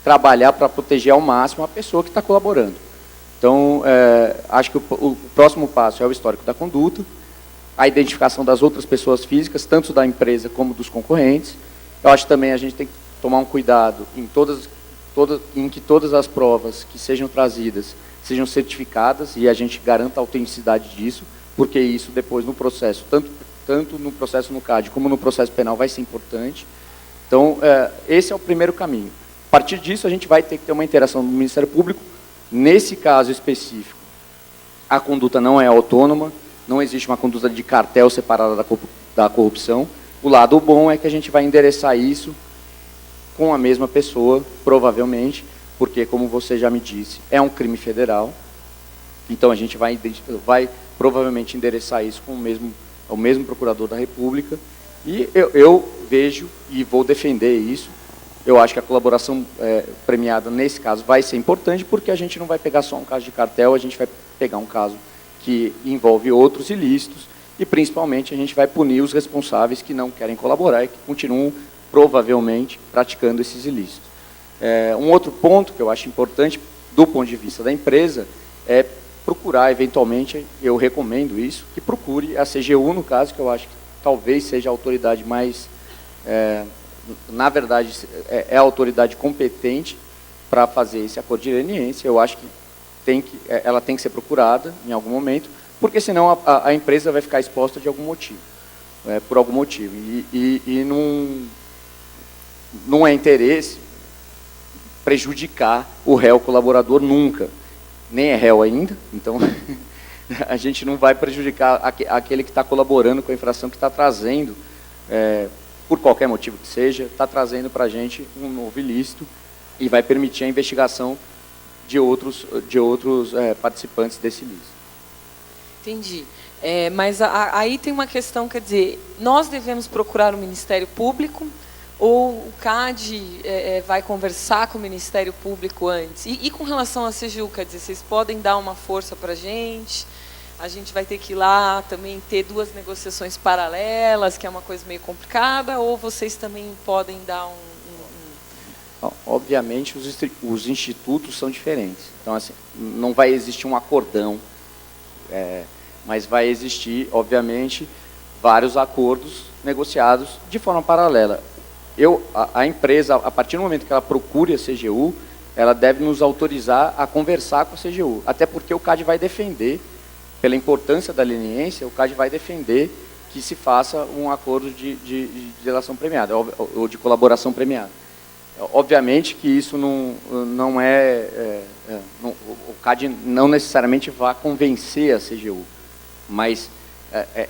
S5: trabalhar para proteger ao máximo a pessoa que está colaborando. Então, acho que o próximo passo é o histórico da conduta, a identificação das outras pessoas físicas, tanto da empresa como dos concorrentes. Eu acho que também a gente tem que tomar um cuidado em que todas as provas que sejam trazidas sejam certificadas e a gente garanta a autenticidade disso, porque isso depois no processo, tanto no processo no CAD como no processo penal, vai ser importante. Então, esse é o primeiro caminho. A partir disso, a gente vai ter que ter uma interação do Ministério Público. Nesse caso específico, a conduta não é autônoma, não existe uma conduta de cartel separada da corrupção. O lado bom é que a gente vai endereçar isso com a mesma pessoa, provavelmente, porque, como você já me disse, é um crime federal. Então, a gente vai provavelmente endereçar isso com o mesmo procurador da República. E eu vejo e vou defender isso. Eu acho que a colaboração premiada, nesse caso, vai ser importante, porque a gente não vai pegar só um caso de cartel, a gente vai pegar um caso que envolve outros ilícitos, e, principalmente, a gente vai punir os responsáveis que não querem colaborar e que continuam, provavelmente, praticando esses ilícitos. Um outro ponto que eu acho importante, do ponto de vista da empresa, é procurar, eventualmente, eu recomendo isso, que procure a CGU, no caso, que eu acho que talvez seja a autoridade mais... na verdade, é a autoridade competente para fazer esse acordo de leniência. Eu acho que ela tem que ser procurada em algum momento, porque senão a empresa vai ficar exposta de algum motivo, por algum motivo. E não é interesse prejudicar o réu colaborador nunca. Nem é réu ainda, então a gente não vai prejudicar aquele que está colaborando com a infração, que está trazendo, por qualquer motivo que seja, está trazendo para a gente um novo ilícito e vai permitir a investigação de outros participantes desse ilícito.
S2: Entendi. Mas aí tem uma questão, quer dizer, nós devemos procurar o Ministério Público ou o CAD vai conversar com o Ministério Público antes? E com relação à CGU, quer dizer, vocês podem dar uma força para a gente vai ter que ir lá também ter duas negociações paralelas, que é uma coisa meio complicada, ou vocês também podem dar
S5: Obviamente, os institutos são diferentes. Então, assim, não vai existir um acordão, mas vai existir, obviamente, vários acordos negociados de forma paralela. A empresa, a partir do momento que ela procure a CGU, ela deve nos autorizar a conversar com a CGU, até porque o CAD vai defender, pela importância da leniência, o CAD vai defender que se faça um acordo de delação premiada, ou de colaboração premiada. Obviamente que isso não o CAD não necessariamente vai convencer a CGU, mas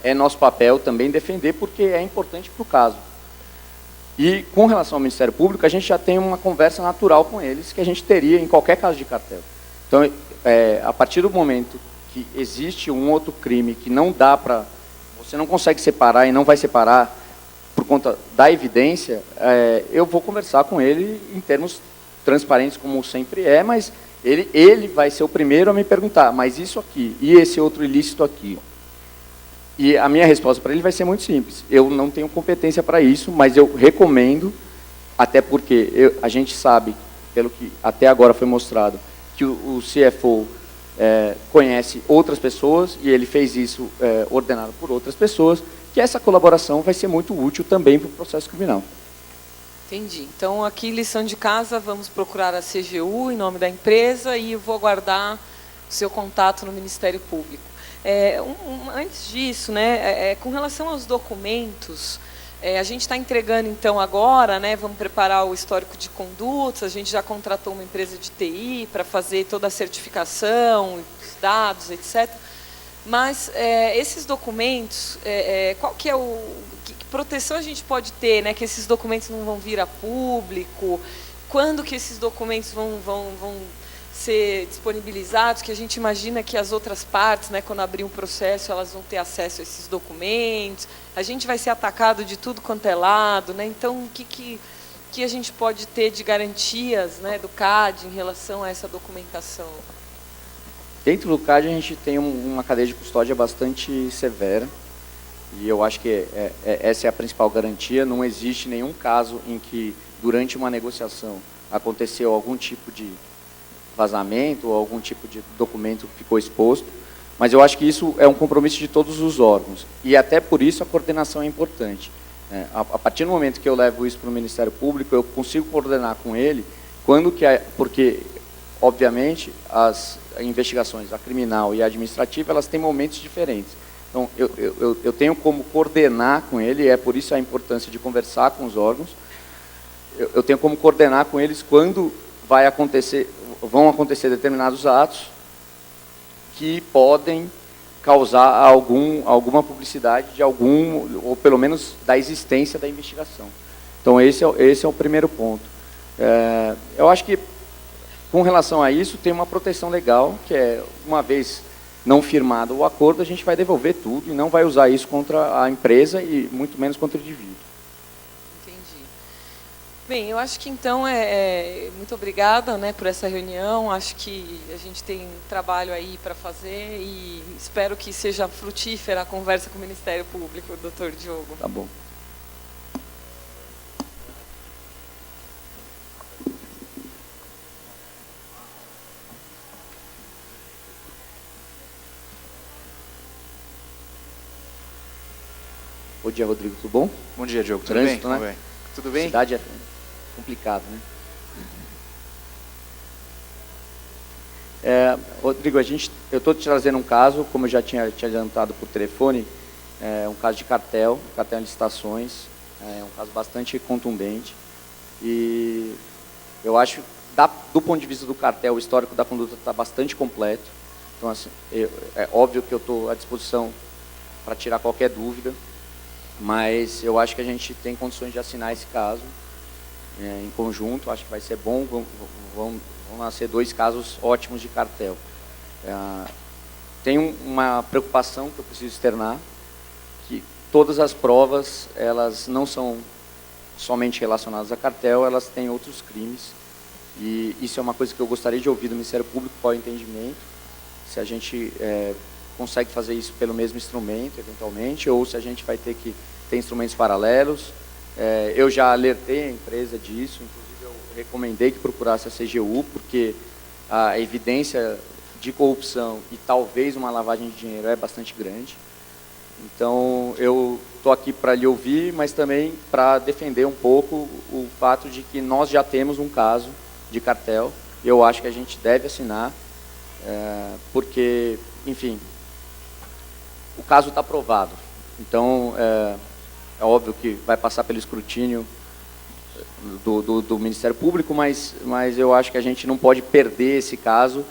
S5: é nosso papel também defender, porque é importante para o caso. E, com relação ao Ministério Público, a gente já tem uma conversa natural com eles, que a gente teria em qualquer caso de cartel. Então, a partir do momento que existe um outro crime que não dá para... Você não consegue separar e não vai separar por conta da evidência, eu vou conversar com ele em termos transparentes, como sempre é, mas ele vai ser o primeiro a me perguntar, mas isso aqui e esse outro ilícito aqui... E a minha resposta para ele vai ser muito simples. Eu não tenho competência para isso, mas eu recomendo, até porque a gente sabe, pelo que até agora foi mostrado, que o CFO conhece outras pessoas, e ele fez isso ordenado por outras pessoas, que essa colaboração vai ser muito útil também para o processo criminal.
S2: Entendi. Então, aqui, lição de casa, vamos procurar a CGU em nome da empresa e eu vou aguardar o seu contato no Ministério Público. Antes disso, né, com relação aos documentos, a gente está entregando, então, agora, né, vamos preparar o histórico de condutas, a gente já contratou uma empresa de TI para fazer toda a certificação, os dados, etc. Mas esses documentos, qual que é que proteção a gente pode ter, né, que esses documentos não vão vir a público? Quando que esses documentos vão ser disponibilizados, que a gente imagina que as outras partes, né, quando abrir um processo, elas vão ter acesso a esses documentos, a gente vai ser atacado de tudo quanto é lado, né? Então, o que a gente pode ter de garantias, né, do CAD em relação a essa documentação?
S5: Dentro do CAD, a gente tem uma cadeia de custódia bastante severa, e eu acho que essa é a principal garantia. Não existe nenhum caso em que, durante uma negociação, aconteceu algum tipo de vazamento ou algum tipo de documento que ficou exposto, mas eu acho que isso é um compromisso de todos os órgãos, e até por isso a coordenação é importante. A partir do momento que eu levo isso para o Ministério Público, eu consigo coordenar com ele, porque, obviamente, as investigações, a criminal e a administrativa, elas têm momentos diferentes. Então, eu tenho como coordenar com ele, e é por isso a importância de conversar com os órgãos, eu tenho como coordenar com eles quando vão acontecer determinados atos que podem causar alguma publicidade ou pelo menos da existência da investigação. Então, esse é o primeiro ponto. Eu acho que, com relação a isso, tem uma proteção legal, que é, uma vez não firmado o acordo, a gente vai devolver tudo e não vai usar isso contra a empresa e muito menos contra o indivíduo.
S2: Bem, eu acho que então muito obrigada, né, por essa reunião. Acho que a gente tem trabalho aí para fazer e espero que seja frutífera a conversa com o Ministério Público, doutor Diogo.
S5: Tá bom. Bom dia, Rodrigo, tudo bom?
S6: Bom dia, Diogo, tudo
S5: Trânsito,
S6: bem?
S5: né?
S6: Tudo bem?
S5: Cidade é complicado, né? Rodrigo, eu estou te trazendo um caso, como eu já tinha te adiantado por telefone, um caso de cartel em licitações, um caso bastante contundente, e eu acho, do ponto de vista do cartel, o histórico da conduta está bastante completo. Então, assim, é óbvio que eu estou à disposição para tirar qualquer dúvida, mas eu acho que a gente tem condições de assinar esse caso em conjunto. Acho que vai ser bom, vão nascer 2 casos ótimos de cartel. Tem uma preocupação que eu preciso externar, que todas as provas, elas não são somente relacionadas a cartel, elas têm outros crimes, e isso é uma coisa que eu gostaria de ouvir do Ministério Público, qual é o entendimento, se a gente consegue fazer isso pelo mesmo instrumento, eventualmente, ou se a gente vai ter que ter instrumentos paralelos. Eu já alertei a empresa disso, inclusive eu recomendei que procurasse a CGU, porque a evidência de corrupção e talvez uma lavagem de dinheiro é bastante grande. Então, eu estou aqui para lhe ouvir, mas também para defender um pouco o fato de que nós já temos um caso de cartel. Eu acho que a gente deve assinar, porque, enfim, o caso está provado. Então, é óbvio que vai passar pelo escrutínio do Ministério Público, mas eu acho que a gente não pode perder esse caso,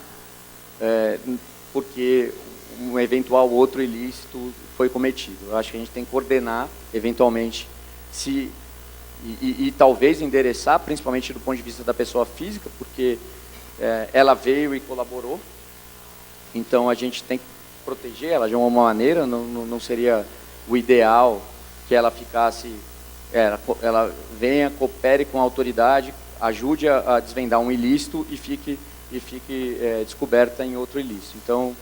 S5: porque um eventual outro ilícito foi cometido. Eu acho que a gente tem que coordenar, eventualmente, e talvez endereçar, principalmente do ponto de vista da pessoa física, porque ela veio e colaborou, então a gente tem que proteger ela de uma maneira, não seria o ideal que ela ficasse, ela venha, coopere com a autoridade, ajude a desvendar um ilícito e fique descoberta em outro ilícito. Então,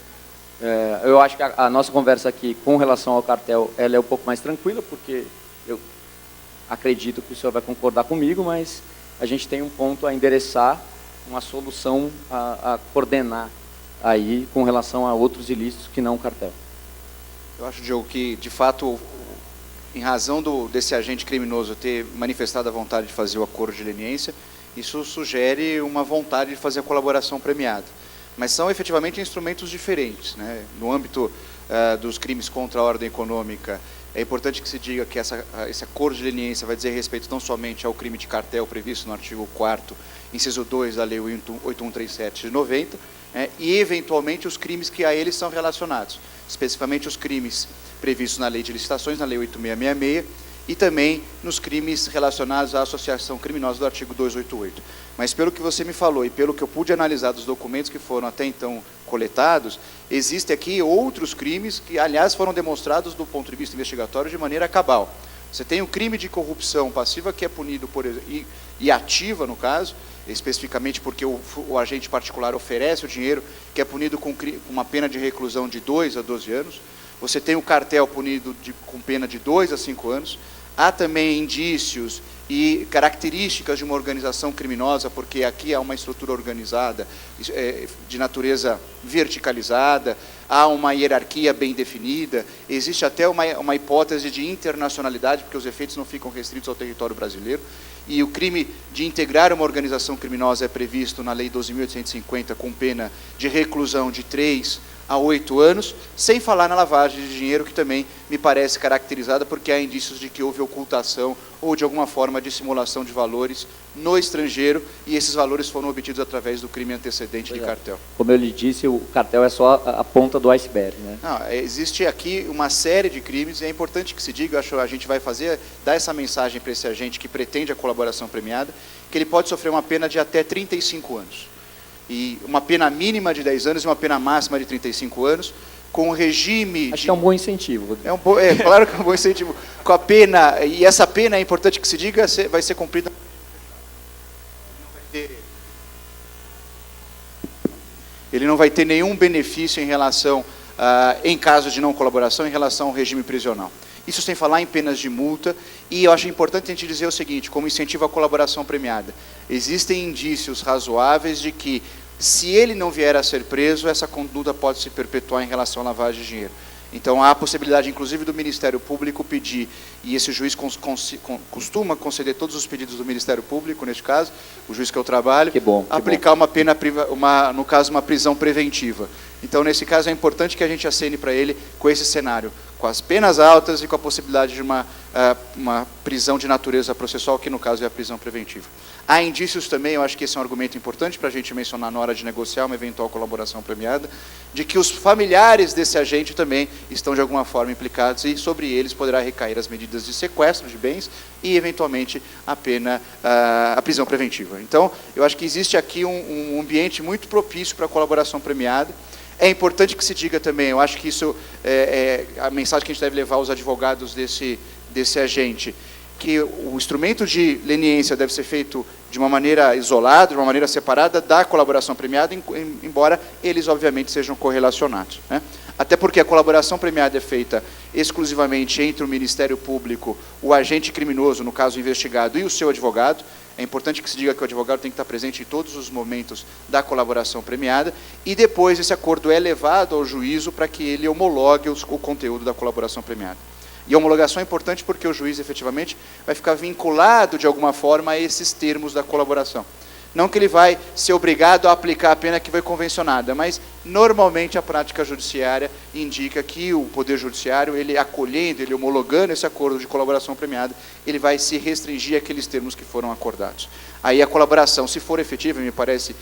S5: eu acho que a nossa conversa aqui com relação ao cartel, ela é um pouco mais tranquila, porque eu acredito que o senhor vai concordar comigo, mas a gente tem um ponto a endereçar, uma solução a coordenar aí com relação a outros ilícitos que não o cartel.
S6: Eu acho, Diogo, que, de fato, em razão desse agente criminoso ter manifestado a vontade de fazer o acordo de leniência, isso sugere uma vontade de fazer a colaboração premiada. Mas são efetivamente instrumentos diferentes, né? No âmbito dos crimes contra a ordem econômica, é importante que se diga que esse acordo de leniência vai dizer respeito não somente ao crime de cartel previsto no artigo 4º, inciso 2 da Lei 8137 de 90, e, eventualmente, os crimes que a eles são relacionados, especificamente os crimes previstos na Lei de Licitações, na Lei 8666, e também nos crimes relacionados à associação criminosa do artigo 288. Mas, pelo que você me falou e pelo que eu pude analisar dos documentos que foram até então coletados, existem aqui outros crimes que, aliás, foram demonstrados do ponto de vista investigatório de maneira cabal. Você tem o crime de corrupção passiva, que é punido e ativa, no caso, especificamente porque o agente particular oferece o dinheiro, que é punido com uma pena de reclusão de 2 a 12 anos. Você tem o cartel punido com pena de 2 a 5 anos. Há também indícios e características de uma organização criminosa, porque aqui há uma estrutura organizada de natureza verticalizada, há uma hierarquia bem definida, existe até uma hipótese de internacionalidade, porque os efeitos não ficam restritos ao território brasileiro, e o crime de integrar uma organização criminosa é previsto na Lei 12.850, com pena de reclusão de 3 a 8 anos, sem falar na lavagem de dinheiro, que também me parece caracterizada porque há indícios de que houve ocultação ou, de alguma forma, dissimulação de valores no estrangeiro, e esses valores foram obtidos através do crime antecedente de cartel.
S5: Como eu lhe disse, o cartel é só a ponta do iceberg, né?
S6: Não, existe aqui uma série de crimes, e é importante que se diga, eu acho que a gente vai dar essa mensagem para esse agente que pretende a colaboração premiada, que ele pode sofrer uma pena de até 35 anos. E uma pena mínima de 10 anos e uma pena máxima de 35 anos, com o regime...
S5: Acho que é um bom incentivo.
S6: Claro que é um bom incentivo. Com a pena, e essa pena, é importante que se diga, vai ser cumprida... Ele não vai ter nenhum benefício em relação, em caso de não colaboração, em relação ao regime prisional. Isso sem falar em penas de multa, e eu acho importante a gente dizer o seguinte, como incentivo à colaboração premiada, existem indícios razoáveis de que, se ele não vier a ser preso, essa conduta pode se perpetuar em relação à lavagem de dinheiro. Então, há a possibilidade, inclusive, do Ministério Público pedir, e esse juiz costuma conceder todos os pedidos do Ministério Público, neste caso, o juiz que eu trabalho, aplicar uma pena, no caso, uma prisão preventiva. Então, nesse caso, é importante que a gente acene para ele com esse cenário, com as penas altas e com a possibilidade de uma prisão de natureza processual, que no caso é a prisão preventiva. Há indícios também, eu acho que esse é um argumento importante para a gente mencionar na hora de negociar uma eventual colaboração premiada, de que os familiares desse agente também estão de alguma forma implicados, e sobre eles poderá recair as medidas de sequestro de bens e, eventualmente, a prisão preventiva. Então, eu acho que existe aqui um ambiente muito propício para a colaboração premiada. É importante que se diga também, eu acho que isso é a mensagem que a gente deve levar aos advogados desse agente, que o instrumento de leniência deve ser feito de uma maneira isolada, de uma maneira separada da colaboração premiada, embora eles, obviamente, sejam correlacionados, né? Até porque a colaboração premiada é feita exclusivamente entre o Ministério Público, o agente criminoso, no caso investigado, e o seu advogado. É importante que se diga que o advogado tem que estar presente em todos os momentos da colaboração premiada, e depois esse acordo é levado ao juízo para que ele homologue o conteúdo da colaboração premiada. E a homologação é importante porque o juiz, efetivamente, vai ficar vinculado, de alguma forma, a esses termos da colaboração. Não que ele vai ser obrigado a aplicar a pena que foi convencionada, mas normalmente a prática judiciária indica que o Poder Judiciário, ele acolhendo, ele homologando esse acordo de colaboração premiada, ele vai se restringir àqueles termos que foram acordados. Aí a colaboração, se for efetiva, me parece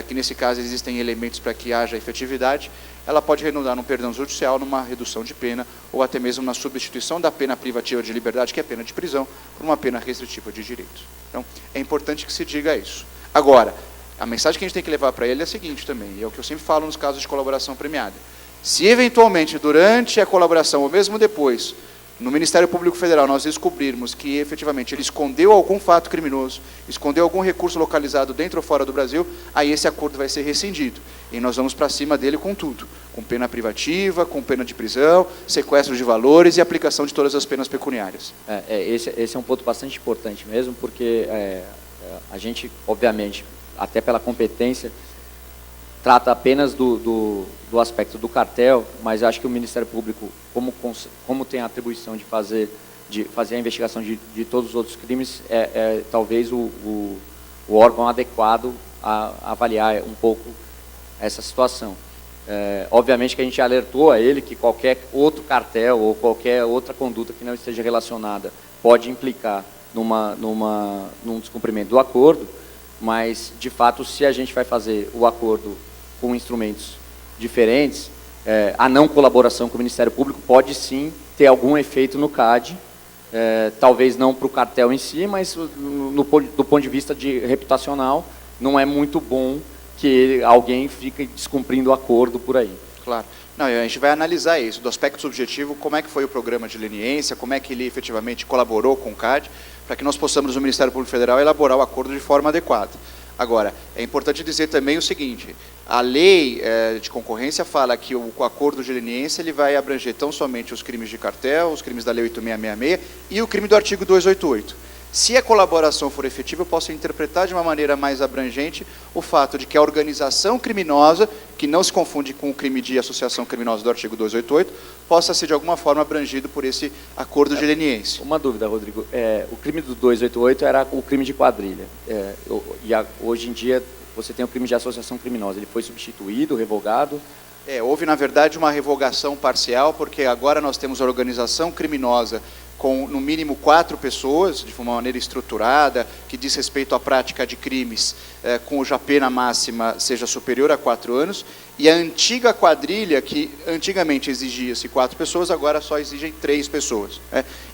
S6: que nesse caso existem elementos para que haja efetividade, ela pode redundar num perdão judicial, numa redução de pena, ou até mesmo na substituição da pena privativa de liberdade, que é a pena de prisão, por uma pena restritiva de direitos. Então, é importante que se diga isso. Agora, a mensagem que a gente tem que levar para ele é a seguinte também, e é o que eu sempre falo nos casos de colaboração premiada. Se eventualmente, durante a colaboração, ou mesmo depois, no Ministério Público Federal, nós descobrirmos que, efetivamente, ele escondeu algum fato criminoso, escondeu algum recurso localizado dentro ou fora do Brasil, aí esse acordo vai ser rescindido. E nós vamos para cima dele com tudo, com pena privativa, com pena de prisão, sequestro de valores e aplicação de todas as penas pecuniárias.
S5: Esse é um ponto bastante importante mesmo, porque a gente, obviamente, até pela competência, trata apenas do aspecto do cartel, mas acho que o Ministério Público, como tem a atribuição de fazer a investigação de todos os outros crimes, talvez o órgão adequado a avaliar um pouco essa situação. Obviamente que a gente alertou a ele que qualquer outro cartel ou qualquer outra conduta que não esteja relacionada pode implicar num descumprimento do acordo, mas, de fato, se a gente vai fazer o acordo com instrumentos diferentes, a não colaboração com o Ministério Público pode sim ter algum efeito no CAD, talvez não para o cartel em si, mas do ponto de vista reputacional, não é muito bom que alguém fique descumprindo o acordo por aí.
S6: Claro. Não, a gente vai analisar isso, do aspecto subjetivo, como é que foi o programa de leniência, como é que ele efetivamente colaborou com o CAD, para que nós possamos, no Ministério Público Federal, elaborar o acordo de forma adequada. Agora, é importante dizer também o seguinte, a lei de concorrência fala que o acordo de leniência ele vai abranger tão somente os crimes de cartel, os crimes da Lei 8666 e o crime do artigo 288. Se a colaboração for efetiva, eu posso interpretar de uma maneira mais abrangente o fato de que a organização criminosa, que não se confunde com o crime de associação criminosa do artigo 288, possa ser de alguma forma abrangido por esse acordo de leniência.
S5: Uma dúvida, Rodrigo. O crime do 288 era o crime de quadrilha. Hoje em dia você tem o crime de associação criminosa. Ele foi substituído, revogado?
S6: Houve, na verdade, uma revogação parcial, porque agora nós temos a organização criminosa com, no mínimo, 4 pessoas, de uma maneira estruturada, que diz respeito à prática de crimes, cuja pena máxima seja superior a 4 anos, e a antiga quadrilha, que antigamente exigia-se 4 pessoas, agora só exigem 3 pessoas.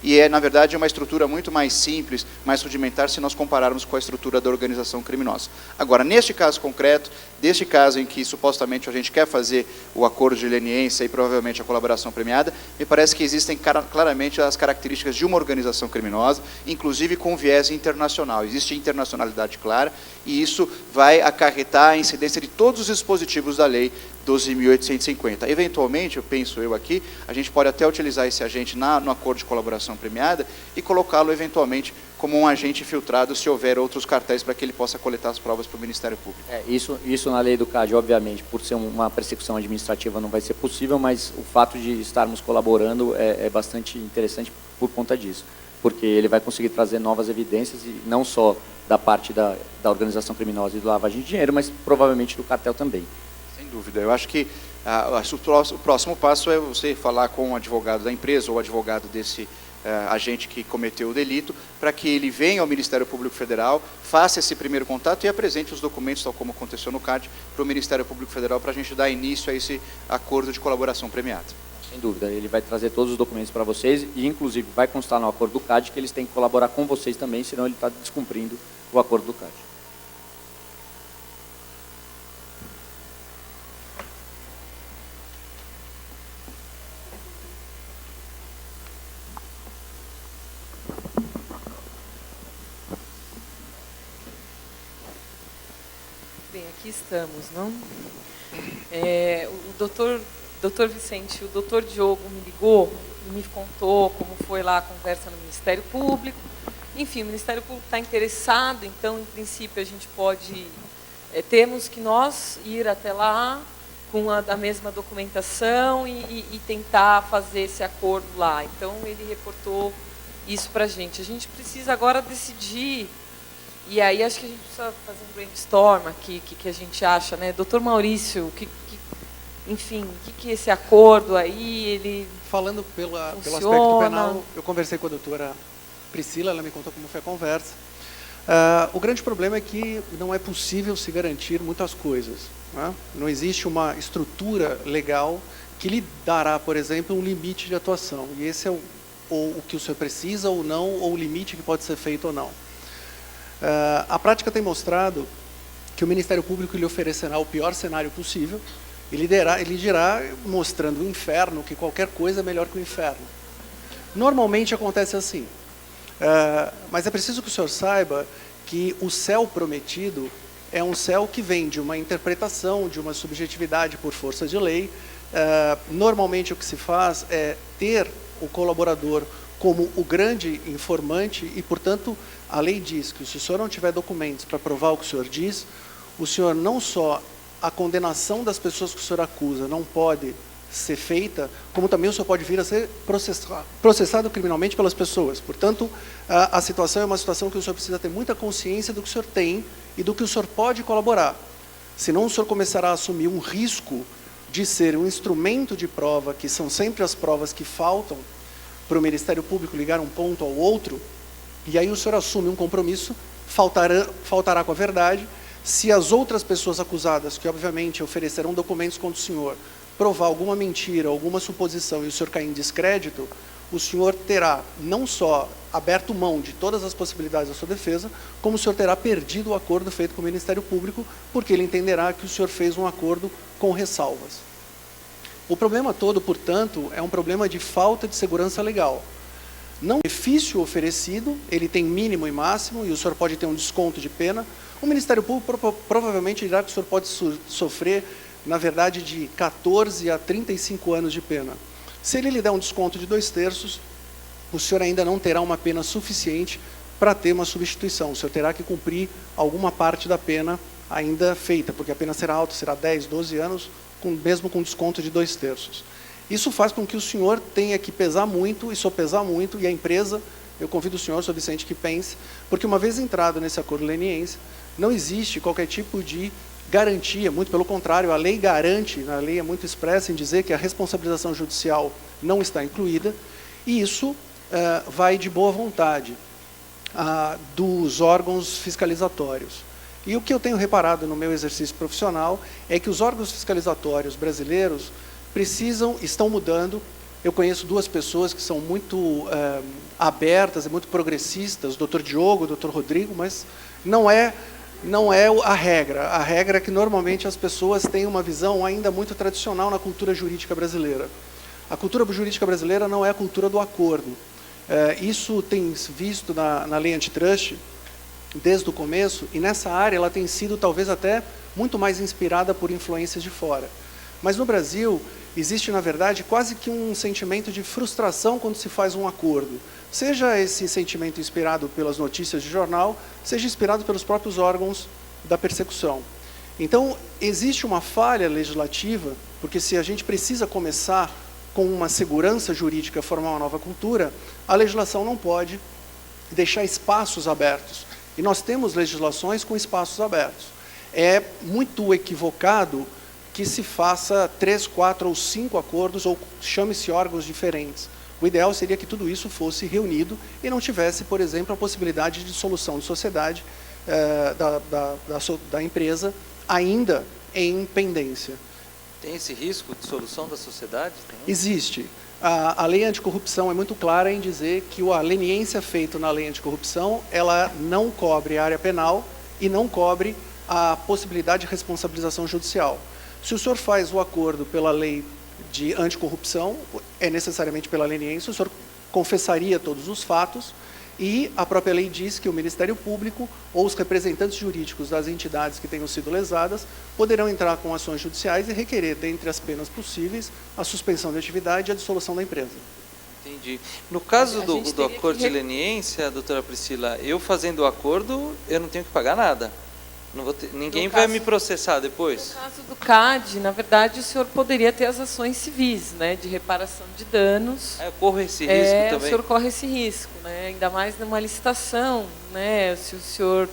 S6: E na verdade, uma estrutura muito mais simples, mais rudimentar, se nós compararmos com a estrutura da organização criminosa. Agora, neste caso concreto, deste caso em que supostamente a gente quer fazer o acordo de leniência e provavelmente a colaboração premiada, me parece que existem claramente as características de uma organização criminosa, inclusive com viés internacional. Existe internacionalidade clara e isso vai acarretar a incidência de todos os dispositivos da lei 12.850. Eventualmente, eu penso aqui, a gente pode até utilizar esse agente no acordo de colaboração premiada e colocá-lo eventualmente como um agente filtrado se houver outros cartéis para que ele possa coletar as provas para o Ministério Público.
S5: Isso na lei do CAD, obviamente, por ser uma persecução administrativa não vai ser possível, mas o fato de estarmos colaborando é bastante interessante por conta disso, porque ele vai conseguir trazer novas evidências, e não só da parte da organização criminosa e do lavagem de dinheiro, mas provavelmente do cartel também.
S6: Sem dúvida. Eu acho que o próximo passo é você falar com o advogado da empresa ou o advogado desse agente que cometeu o delito, para que ele venha ao Ministério Público Federal, faça esse primeiro contato e apresente os documentos, tal como aconteceu no CAD, para o Ministério Público Federal, para a gente dar início a esse acordo de colaboração premiada.
S5: Sem dúvida, ele vai trazer todos os documentos para vocês e, inclusive, vai constar no acordo do CAD que eles têm que colaborar com vocês também, senão ele está descumprindo o acordo do CAD.
S2: Bem, aqui estamos, não? O doutor Vicente, o doutor Diogo me ligou e me contou como foi lá a conversa no Ministério Público. Enfim, o Ministério Público está interessado, então, em princípio, a gente pode... temos que nós ir até lá com a mesma documentação e tentar fazer esse acordo lá. Então, ele reportou isso para a gente. A gente precisa agora decidir E aí acho que a gente precisa fazer um brainstorm aqui, o que a gente acha, né? Doutor Maurício, enfim, o que esse acordo aí, ele
S4: Falando pelo
S2: funciona?
S4: aspecto penal, eu conversei com a doutora Priscila, ela me contou como foi a conversa. O grande problema é que não é possível se garantir muitas coisas, né? Não existe uma estrutura legal que lhe dará, por exemplo, um limite de atuação. E esse é o que o senhor precisa ou não, ou o limite que pode ser feito ou não. A prática tem mostrado que o Ministério Público lhe oferecerá o pior cenário possível, ele dirá, mostrando o inferno, que qualquer coisa é melhor que o inferno. Normalmente acontece assim. Mas é preciso que o senhor saiba que o céu prometido é um céu que vem de uma interpretação, de uma subjetividade por força de lei. Normalmente o que se faz é ter o colaborador como o grande informante e, portanto, a lei diz que se o senhor não tiver documentos para provar o que o senhor diz, o senhor não só a condenação das pessoas que o senhor acusa não pode ser feita, como também o senhor pode vir a ser processado criminalmente pelas pessoas. Portanto, a situação é uma situação que o senhor precisa ter muita consciência do que o senhor tem e do que o senhor pode colaborar. Senão o senhor começará a assumir um risco de ser um instrumento de prova, que são sempre as provas que faltam para o Ministério Público ligar um ponto ao outro, e aí o senhor assume um compromisso, faltará com a verdade. Se as outras pessoas acusadas, que obviamente oferecerão documentos contra o senhor, provar alguma mentira, alguma suposição e o senhor cair em descrédito, o senhor terá não só aberto mão de todas as possibilidades da sua defesa, como o senhor terá perdido o acordo feito com o Ministério Público, porque ele entenderá que o senhor fez um acordo com ressalvas. O problema todo, portanto, é um problema de falta de segurança legal. Não benefício oferecido, ele tem mínimo e máximo, e o senhor pode ter um desconto de pena. O Ministério Público provavelmente dirá que o senhor pode sofrer, na verdade, de 14 a 35 anos de pena. Se ele lhe der um desconto de 2/3, o senhor ainda não terá uma pena suficiente para ter uma substituição. O senhor terá que cumprir alguma parte da pena ainda feita, porque a pena será alta, será 10, 12 anos, mesmo com desconto de 2/3. Isso faz com que o senhor tenha que pesar muito e sopesar muito, e a empresa, eu convido o senhor, Sr. Vicente, que pense, porque uma vez entrado nesse acordo leniense, não existe qualquer tipo de garantia, muito pelo contrário, a lei garante, a lei é muito expressa em dizer que a responsabilização judicial não está incluída, e isso vai de boa vontade dos órgãos fiscalizatórios. E o que eu tenho reparado no meu exercício profissional é que os órgãos fiscalizatórios brasileiros estão mudando. Eu conheço duas pessoas que são muito abertas e muito progressistas, o Dr. Diogo, o Dr. Rodrigo, mas não é a regra. A regra é que normalmente as pessoas têm uma visão ainda muito tradicional na cultura jurídica brasileira. A cultura jurídica brasileira não é a cultura do acordo. Isso tem visto na lei antitrust desde o começo, e nessa área ela tem sido talvez até muito mais inspirada por influências de fora. Mas no Brasil existe, na verdade, quase que um sentimento de frustração quando se faz um acordo. Seja esse sentimento inspirado pelas notícias de jornal, seja inspirado pelos próprios órgãos da persecução. Então, existe uma falha legislativa, porque se a gente precisa começar com uma segurança jurídica, formar uma nova cultura, a legislação não pode deixar espaços abertos. E nós temos legislações com espaços abertos. É muito equivocado que se faça 3, 4 ou 5 acordos, ou chame-se órgãos diferentes. O ideal seria que tudo isso fosse reunido e não tivesse, por exemplo, a possibilidade de dissolução de sociedade da empresa ainda em pendência.
S1: Tem esse risco de dissolução da sociedade?
S4: Existe. A lei anticorrupção é muito clara em dizer que a leniência feita na lei anticorrupção, ela não cobre a área penal e não cobre a possibilidade de responsabilização judicial. Se o senhor faz o acordo pela lei de anticorrupção, é necessariamente pela leniência, o senhor confessaria todos os fatos, e a própria lei diz que o Ministério Público ou os representantes jurídicos das entidades que tenham sido lesadas poderão entrar com ações judiciais e requerer, dentre as penas possíveis, a suspensão da atividade e a dissolução da empresa.
S1: Entendi. No caso do acordo de leniência, doutora Priscila, eu fazendo o acordo, eu não tenho que pagar nada. Não vou ter, ninguém vai me processar depois?
S2: No caso do CAD, na verdade, o senhor poderia ter as ações civis, né, de reparação de danos.
S1: Eu corro esse risco também?
S2: O senhor corre esse risco, né, ainda mais numa licitação, né, se o senhor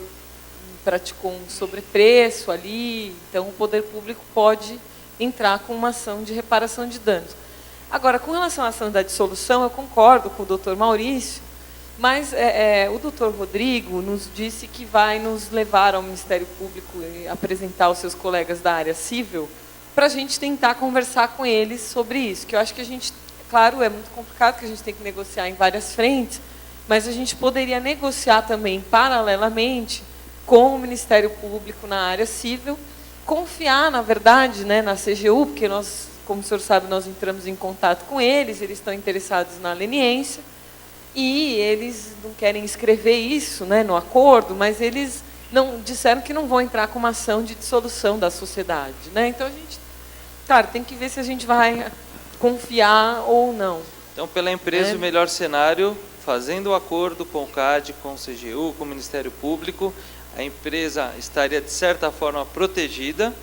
S2: praticou um sobrepreço ali, então o poder público pode entrar com uma ação de reparação de danos. Agora, com relação à ação da dissolução, eu concordo com o doutor Maurício, mas o doutor Rodrigo nos disse que vai nos levar ao Ministério Público e apresentar aos seus colegas da área civil para a gente tentar conversar com eles sobre isso, que eu acho que a gente, claro, é muito complicado, que a gente tem que negociar em várias frentes, mas a gente poderia negociar também, paralelamente, com o Ministério Público na área civil, confiar, na verdade, né, na CGU, porque nós, como o senhor sabe, nós entramos em contato com eles estão interessados na leniência, e eles não querem escrever isso, né, no acordo, mas eles não disseram que não vão entrar com uma ação de dissolução da sociedade, né? Então a gente, claro, tem que ver se a gente vai confiar ou não.
S1: Então, pela empresa, o melhor cenário, fazendo o acordo com o CAD, com o CGU, com o Ministério Público, a empresa estaria, de certa forma, protegida,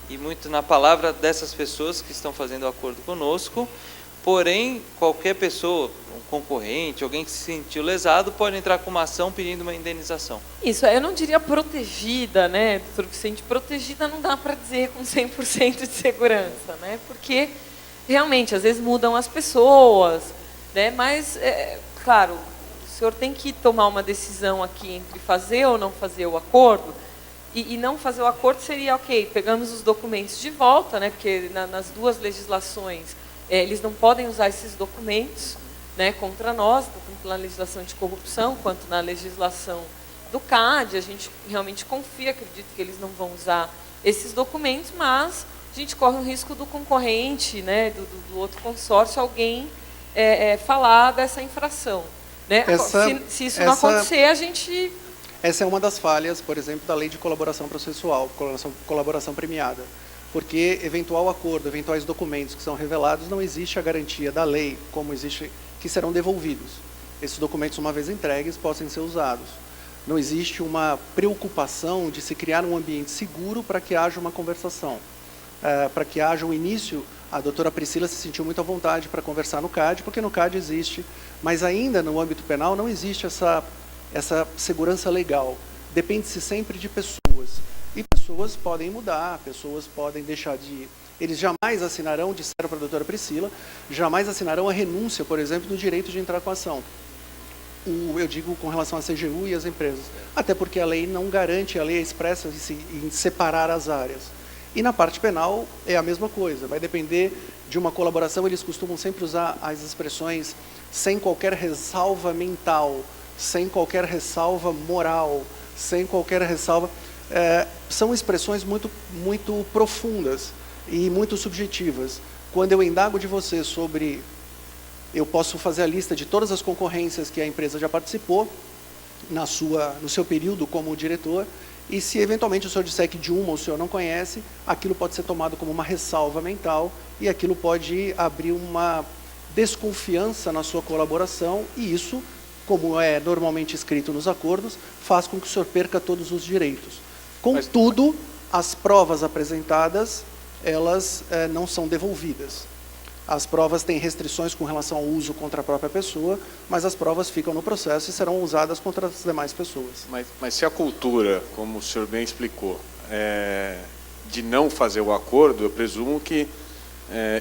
S1: e muito na palavra dessas pessoas que estão fazendo o acordo conosco. Porém, qualquer pessoa, um concorrente, alguém que se sentiu lesado, pode entrar com uma ação pedindo uma indenização.
S2: Isso, eu não diria protegida, né, doutor Vicente? Protegida não dá para dizer com 100% de segurança, né? Porque, realmente, às vezes mudam as pessoas, né? Mas, claro, o senhor tem que tomar uma decisão aqui entre fazer ou não fazer o acordo. E não fazer o acordo seria, ok, pegamos os documentos de volta, né? Porque nas duas legislações, eles não podem usar esses documentos, né, contra nós, tanto na legislação de corrupção quanto na legislação do CAD. A gente realmente confia, acredito que eles não vão usar esses documentos, mas a gente corre o risco do concorrente, né, do outro consórcio, alguém falar dessa infração, né? Se isso não acontecer, a gente...
S4: Essa é uma das falhas, por exemplo, da lei de colaboração processual, colaboração premiada. Porque eventual acordo, eventuais documentos que são revelados, não existe a garantia da lei, como existe, que serão devolvidos. Esses documentos, uma vez entregues, possam ser usados. Não existe uma preocupação de se criar um ambiente seguro para que haja uma conversação. Para que haja um início, a doutora Priscila se sentiu muito à vontade para conversar no CAD, porque no CAD existe, mas ainda no âmbito penal não existe essa segurança legal. Depende-se sempre de pessoas. E pessoas podem mudar, pessoas podem deixar de... Eles jamais assinarão, disseram para a doutora Priscila, jamais assinarão a renúncia, por exemplo, do direito de entrar com a ação. Eu digo com relação à CGU e às empresas. Até porque a lei não garante, a lei é expressa em separar as áreas. E na parte penal é a mesma coisa, vai depender de uma colaboração, eles costumam sempre usar as expressões sem qualquer ressalva mental, sem qualquer ressalva moral, sem qualquer ressalva... são expressões muito profundas e muito subjetivas. Quando eu indago de você sobre... Eu posso fazer a lista de todas as concorrências que a empresa já participou no seu período como diretor, e se eventualmente o senhor disser que de uma o senhor não conhece, aquilo pode ser tomado como uma ressalva mental e aquilo pode abrir uma desconfiança na sua colaboração, e isso, como é normalmente escrito nos acordos, faz com que o senhor perca todos os direitos. Contudo, as provas apresentadas, elas não são devolvidas. As provas têm restrições com relação ao uso contra a própria pessoa, mas as provas ficam no processo e serão usadas contra as demais pessoas.
S3: Mas se a cultura, como o senhor bem explicou, de não fazer o acordo, eu presumo que,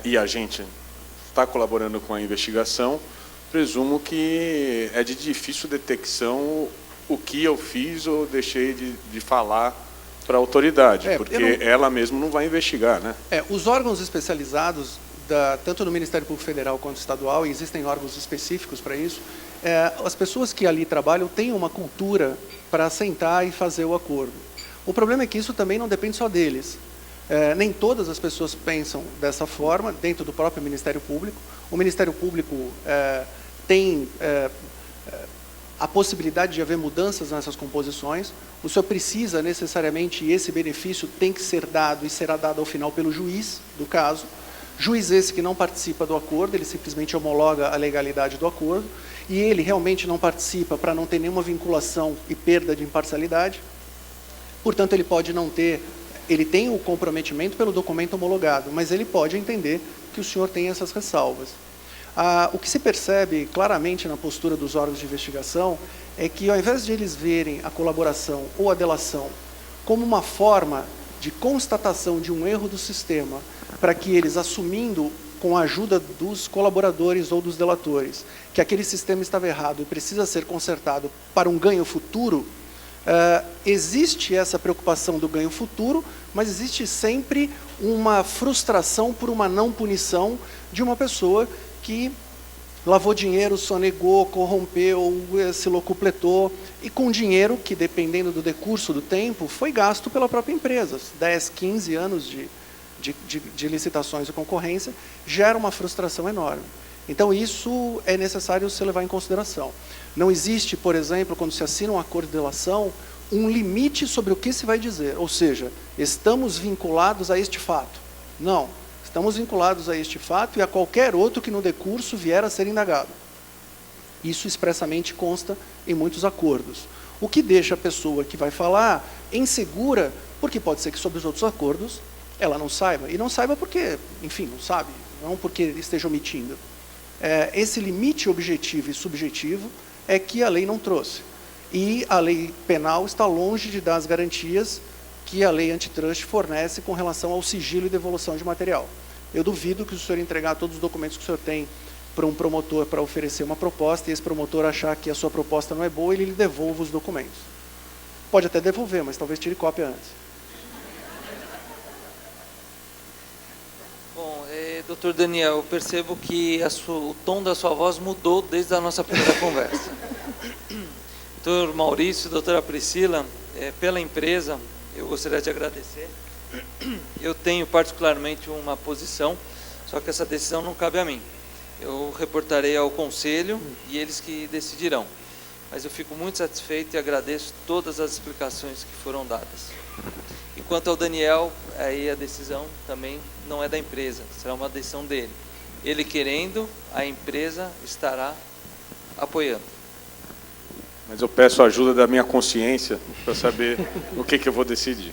S3: e a gente está colaborando com a investigação, presumo que é de difícil detecção o que eu fiz ou deixei de falar para a autoridade, porque ela mesma não vai investigar, né?
S4: Os órgãos especializados, tanto no Ministério Público Federal quanto estadual, e existem órgãos específicos para isso, as pessoas que ali trabalham têm uma cultura para sentar e fazer o acordo. O problema é que isso também não depende só deles. Nem todas as pessoas pensam dessa forma, dentro do próprio Ministério Público. O Ministério Público tem a possibilidade de haver mudanças nessas composições. O senhor precisa necessariamente, e esse benefício tem que ser dado e será dado ao final pelo juiz do caso. Juiz esse que não participa do acordo, ele simplesmente homologa a legalidade do acordo, e ele realmente não participa para não ter nenhuma vinculação e perda de imparcialidade. Portanto, ele pode não ter, ele tem o comprometimento pelo documento homologado, mas ele pode entender que o senhor tem essas ressalvas. O que se percebe claramente na postura dos órgãos de investigação é que, ao invés de eles verem a colaboração ou a delação como uma forma de constatação de um erro do sistema, para que eles, assumindo com a ajuda dos colaboradores ou dos delatores, que aquele sistema estava errado e precisa ser consertado para um ganho futuro, existe essa preocupação do ganho futuro, mas existe sempre uma frustração por uma não punição de uma pessoa que lavou dinheiro, sonegou, corrompeu, se locupletou, e com dinheiro que, dependendo do decurso do tempo, foi gasto pela própria empresa. 10, 15 anos de licitações e concorrência gera uma frustração enorme. Então, isso é necessário se levar em consideração. Não existe, por exemplo, quando se assina um acordo de delação, um limite sobre o que se vai dizer. Ou seja, estamos vinculados a este fato. Não. Estamos vinculados a este fato e a qualquer outro que no decurso vier a ser indagado. Isso expressamente consta em muitos acordos. O que deixa a pessoa que vai falar insegura, porque pode ser que sobre os outros acordos ela não saiba. E não saiba porque, enfim, não sabe, não porque esteja omitindo. Esse limite objetivo e subjetivo é que a lei não trouxe. E a lei penal está longe de dar as garantias que a lei antitrust fornece com relação ao sigilo e devolução de material. Eu duvido que o senhor entregar todos os documentos que o senhor tem para um promotor para oferecer uma proposta e esse promotor achar que a sua proposta não é boa, ele lhe devolva os documentos. Pode até devolver, mas talvez tire cópia antes.
S1: Bom, doutor Daniel, eu percebo que o tom da sua voz mudou desde a nossa primeira conversa. Doutor Maurício, doutora Priscila, pela empresa, eu gostaria de agradecer. Eu tenho particularmente uma posição, só que essa decisão não cabe a mim. Eu reportarei ao conselho e eles que decidirão. Mas eu fico muito satisfeito e agradeço todas as explicações que foram dadas. E quanto ao Daniel, aí a decisão também não é da empresa, será uma decisão dele. Ele querendo, a empresa estará apoiando.
S3: Mas eu peço a ajuda da minha consciência para saber o que eu vou decidir.